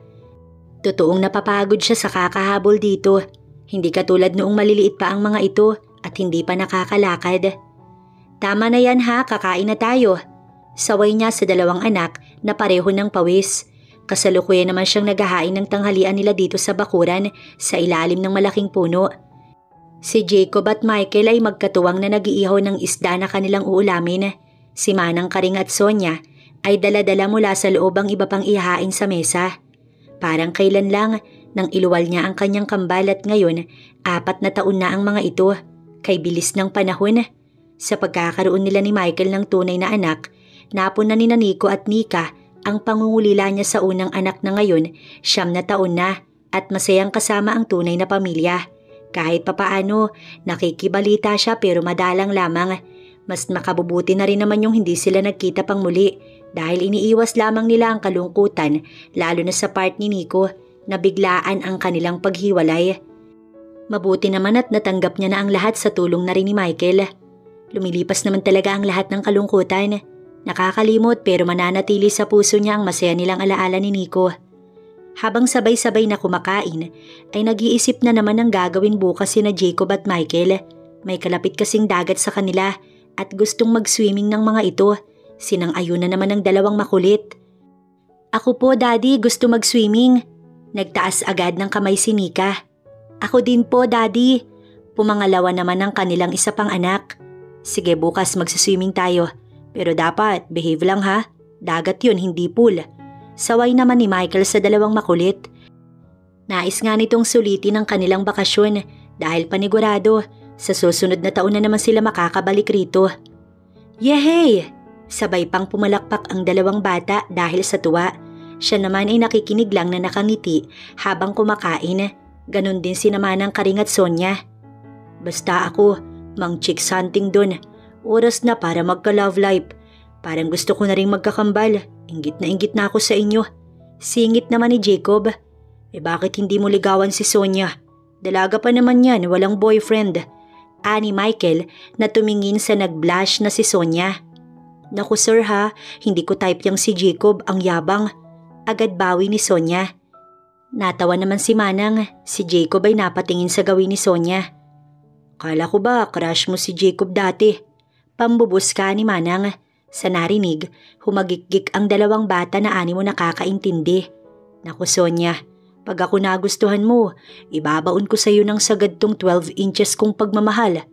Totoong napapagod siya sa kakahabol dito. Hindi katulad noong maliliit pa ang mga ito at hindi pa nakakalakad. "Tama na yan ha, kakain na tayo." Saway niya sa 2 anak na pareho ng pawis. Kasalukuyan naman siyang naghahain ng tanghalian nila dito sa bakuran sa ilalim ng malaking puno. Si Jacob at Michael ay magkatuwang na nag-iihaw ng isda na kanilang uulamin. Si Manang Karing at Sonia ay dala-dala mula sa loob ang iba pang ihahain sa mesa. Parang kailan lang nang iluwal niya ang kanyang kambal at ngayon 4 na taon na ang mga ito. Kay bilis ng panahon. Sa pagkakaroon nila ni Michael ng tunay na anak, napuna ni Nico at Nika ang pangungulila niya sa unang anak na ngayon 9 na taon na at masayang kasama ang tunay na pamilya. Kahit papaano, nakikibalita siya pero madalang lamang. Mas makabubuti na rin naman yung hindi sila nagkita pang muli dahil iniiwas lamang nila ang kalungkutan lalo na sa part ni Nico na biglaan ang kanilang paghiwalay. Mabuti naman at natanggap niya na ang lahat sa tulong na rin ni Michael. Lumilipas naman talaga ang lahat ng kalungkutan. Nakakalimot pero mananatili sa puso niya ang masaya nilang alaala ni Nico. Habang sabay-sabay na kumakain, ay nag-iisip na naman ng gagawin bukas sina Jacob at Michael. May kalapit kasing dagat sa kanila at gustong mag-swimming ng mga ito. Sinang-ayun na naman ng 2 makulit. "Ako po, Daddy, gusto mag-swimming." Nagtaas agad ng kamay si Nika. "Ako din po, Daddy." Pumangalawa naman ang kanilang isa pang anak. "Sige, bukas magsiswimming tayo. Pero dapat, behave lang ha. Dagat yun, hindi pool." Saway naman ni Michael sa 2 makulit. Nais nga nitong sulitin ang kanilang bakasyon dahil panigurado, sa susunod na taon na naman sila makakabalik rito. "Yehey!" Sabay pang pumalakpak ang 2 bata dahil sa tuwa. Siya naman ay nakikinig lang na nakangiti habang kumakain. Ganon din si Manang Karing at Sonia. "Basta ako, mang chicks hunting dun. Oras na para magka-love life. Parang gusto ko na rin magkakambal. Inggit na ako sa inyo." Singit naman ni Jacob. Bakit hindi mo ligawan si Sonia? Dalaga pa naman yan, walang boyfriend." Ani Michael na tumingin sa nag-blush na si Sonia. "Naku sir ha, hindi ko type yang si Jacob, ang yabang." Agad bawi ni Sonia. Natawa naman si Manang. Si Jacob ay napatingin sa gawin ni Sonia. "Kala ko ba crush mo si Jacob dati?" Pambubus ka ni Manang. Sa narinig, humagikgik ang 2 bata na animo nakakaintindi. "Naku Sonia, pag ako nagustuhan mo, ibabaon ko sa iyo ng sagad tong 12 inches kong pagmamahal."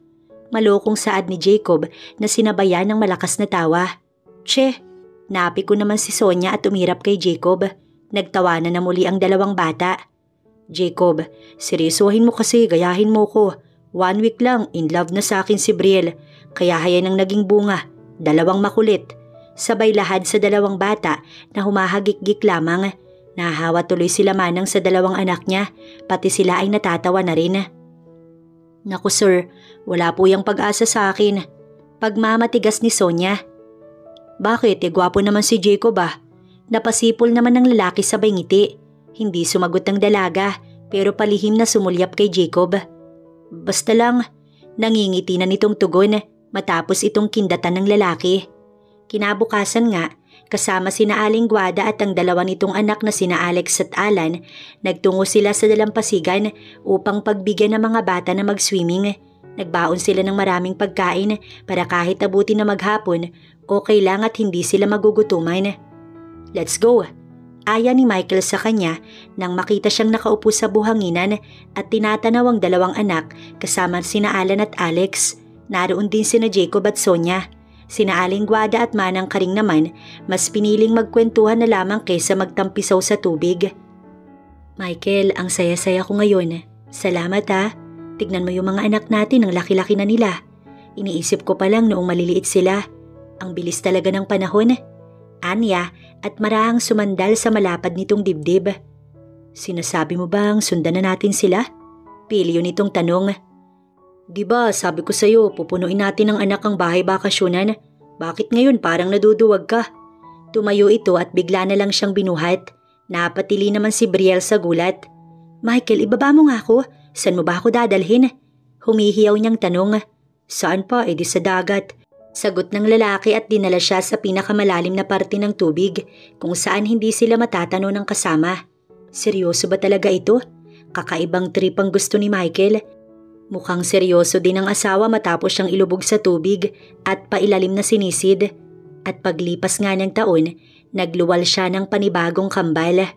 Malokong saad ni Jacob na sinabayan ng malakas na tawa. "Tse!" Napi ko naman si Sonia at umirap kay Jacob. Nagtawanan na muli ang 2 bata. "Jacob, seryosohin mo kasi, gayahin mo ko. 1 week lang, in love na sa akin si Brielle. Kaya hayan ang naging bunga, 2 makulit. Sabay lahad sa 2 bata na humahagik-gik lamang. Nahahawa tuloy sila manang sa 2 anak niya, pati sila ay natatawa na rin. Naku sir, wala po yung pag-asa sa akin. Pagmamatigas ni Sonia. Bakit? Gwapo naman si Jacob ah. Napasipol naman ng lalaki sabay ngiti. Hindi sumagot ng dalaga pero palihim na sumulyap kay Jacob. Basta lang, nangingiti na nitong tugon matapos itong kindatan ng lalaki. Kinabukasan nga, kasama sina Aling Guada at ang 2 nitong anak na sina Alex at Alan, nagtungo sila sa dalampasigan upang pagbigyan ng mga bata na mag-swimming. Nagbaon sila ng maraming pagkain para kahit abutin na maghapon, okay lang at hindi sila magugutuman. Let's go! Aya ni Michael sa kanya nang makita siyang nakaupo sa buhanginan at tinatanaw ang 2 anak kasama sina Alan at Alex. Naroon din sina Jacob at Sonia. Sina Aling Guada at Manang Karing naman mas piniling magkwentuhan na lamang kaysa magtampisaw sa tubig. Michael, ang saya-saya ko ngayon. Salamat ha. Tignan mo yung mga anak natin, ang laki-laki na nila. Iniisip ko pa lang noong maliliit sila. Ang bilis talaga ng panahon. Anya at marahang sumandal sa malapad nitong dibdib. Sinasabi mo bang sundan na natin sila? Pilyo nitong tanong. Diba sabi ko sa'yo pupunuin natin ng anak ang bahay bakasyonan. Bakit ngayon parang naduduwag ka? Tumayo ito at bigla na lang siyang binuhat. Napatili naman si Brielle sa gulat. Michael, ibaba mo nga ako. Saan mo ba ako dadalhin? Humihiyaw niyang tanong. Saan pa? Di sa dagat. Sagot ng lalaki at dinala siya sa pinakamalalim na parte ng tubig kung saan hindi sila matatanaw ng kasama. Seryoso ba talaga ito? Kakaibang trip ang gusto ni Michael. Mukhang seryoso din ang asawa matapos siyang ilubog sa tubig at pailalim na sinisid. At paglipas nga ng taon, nagluwal siya ng panibagong kambal.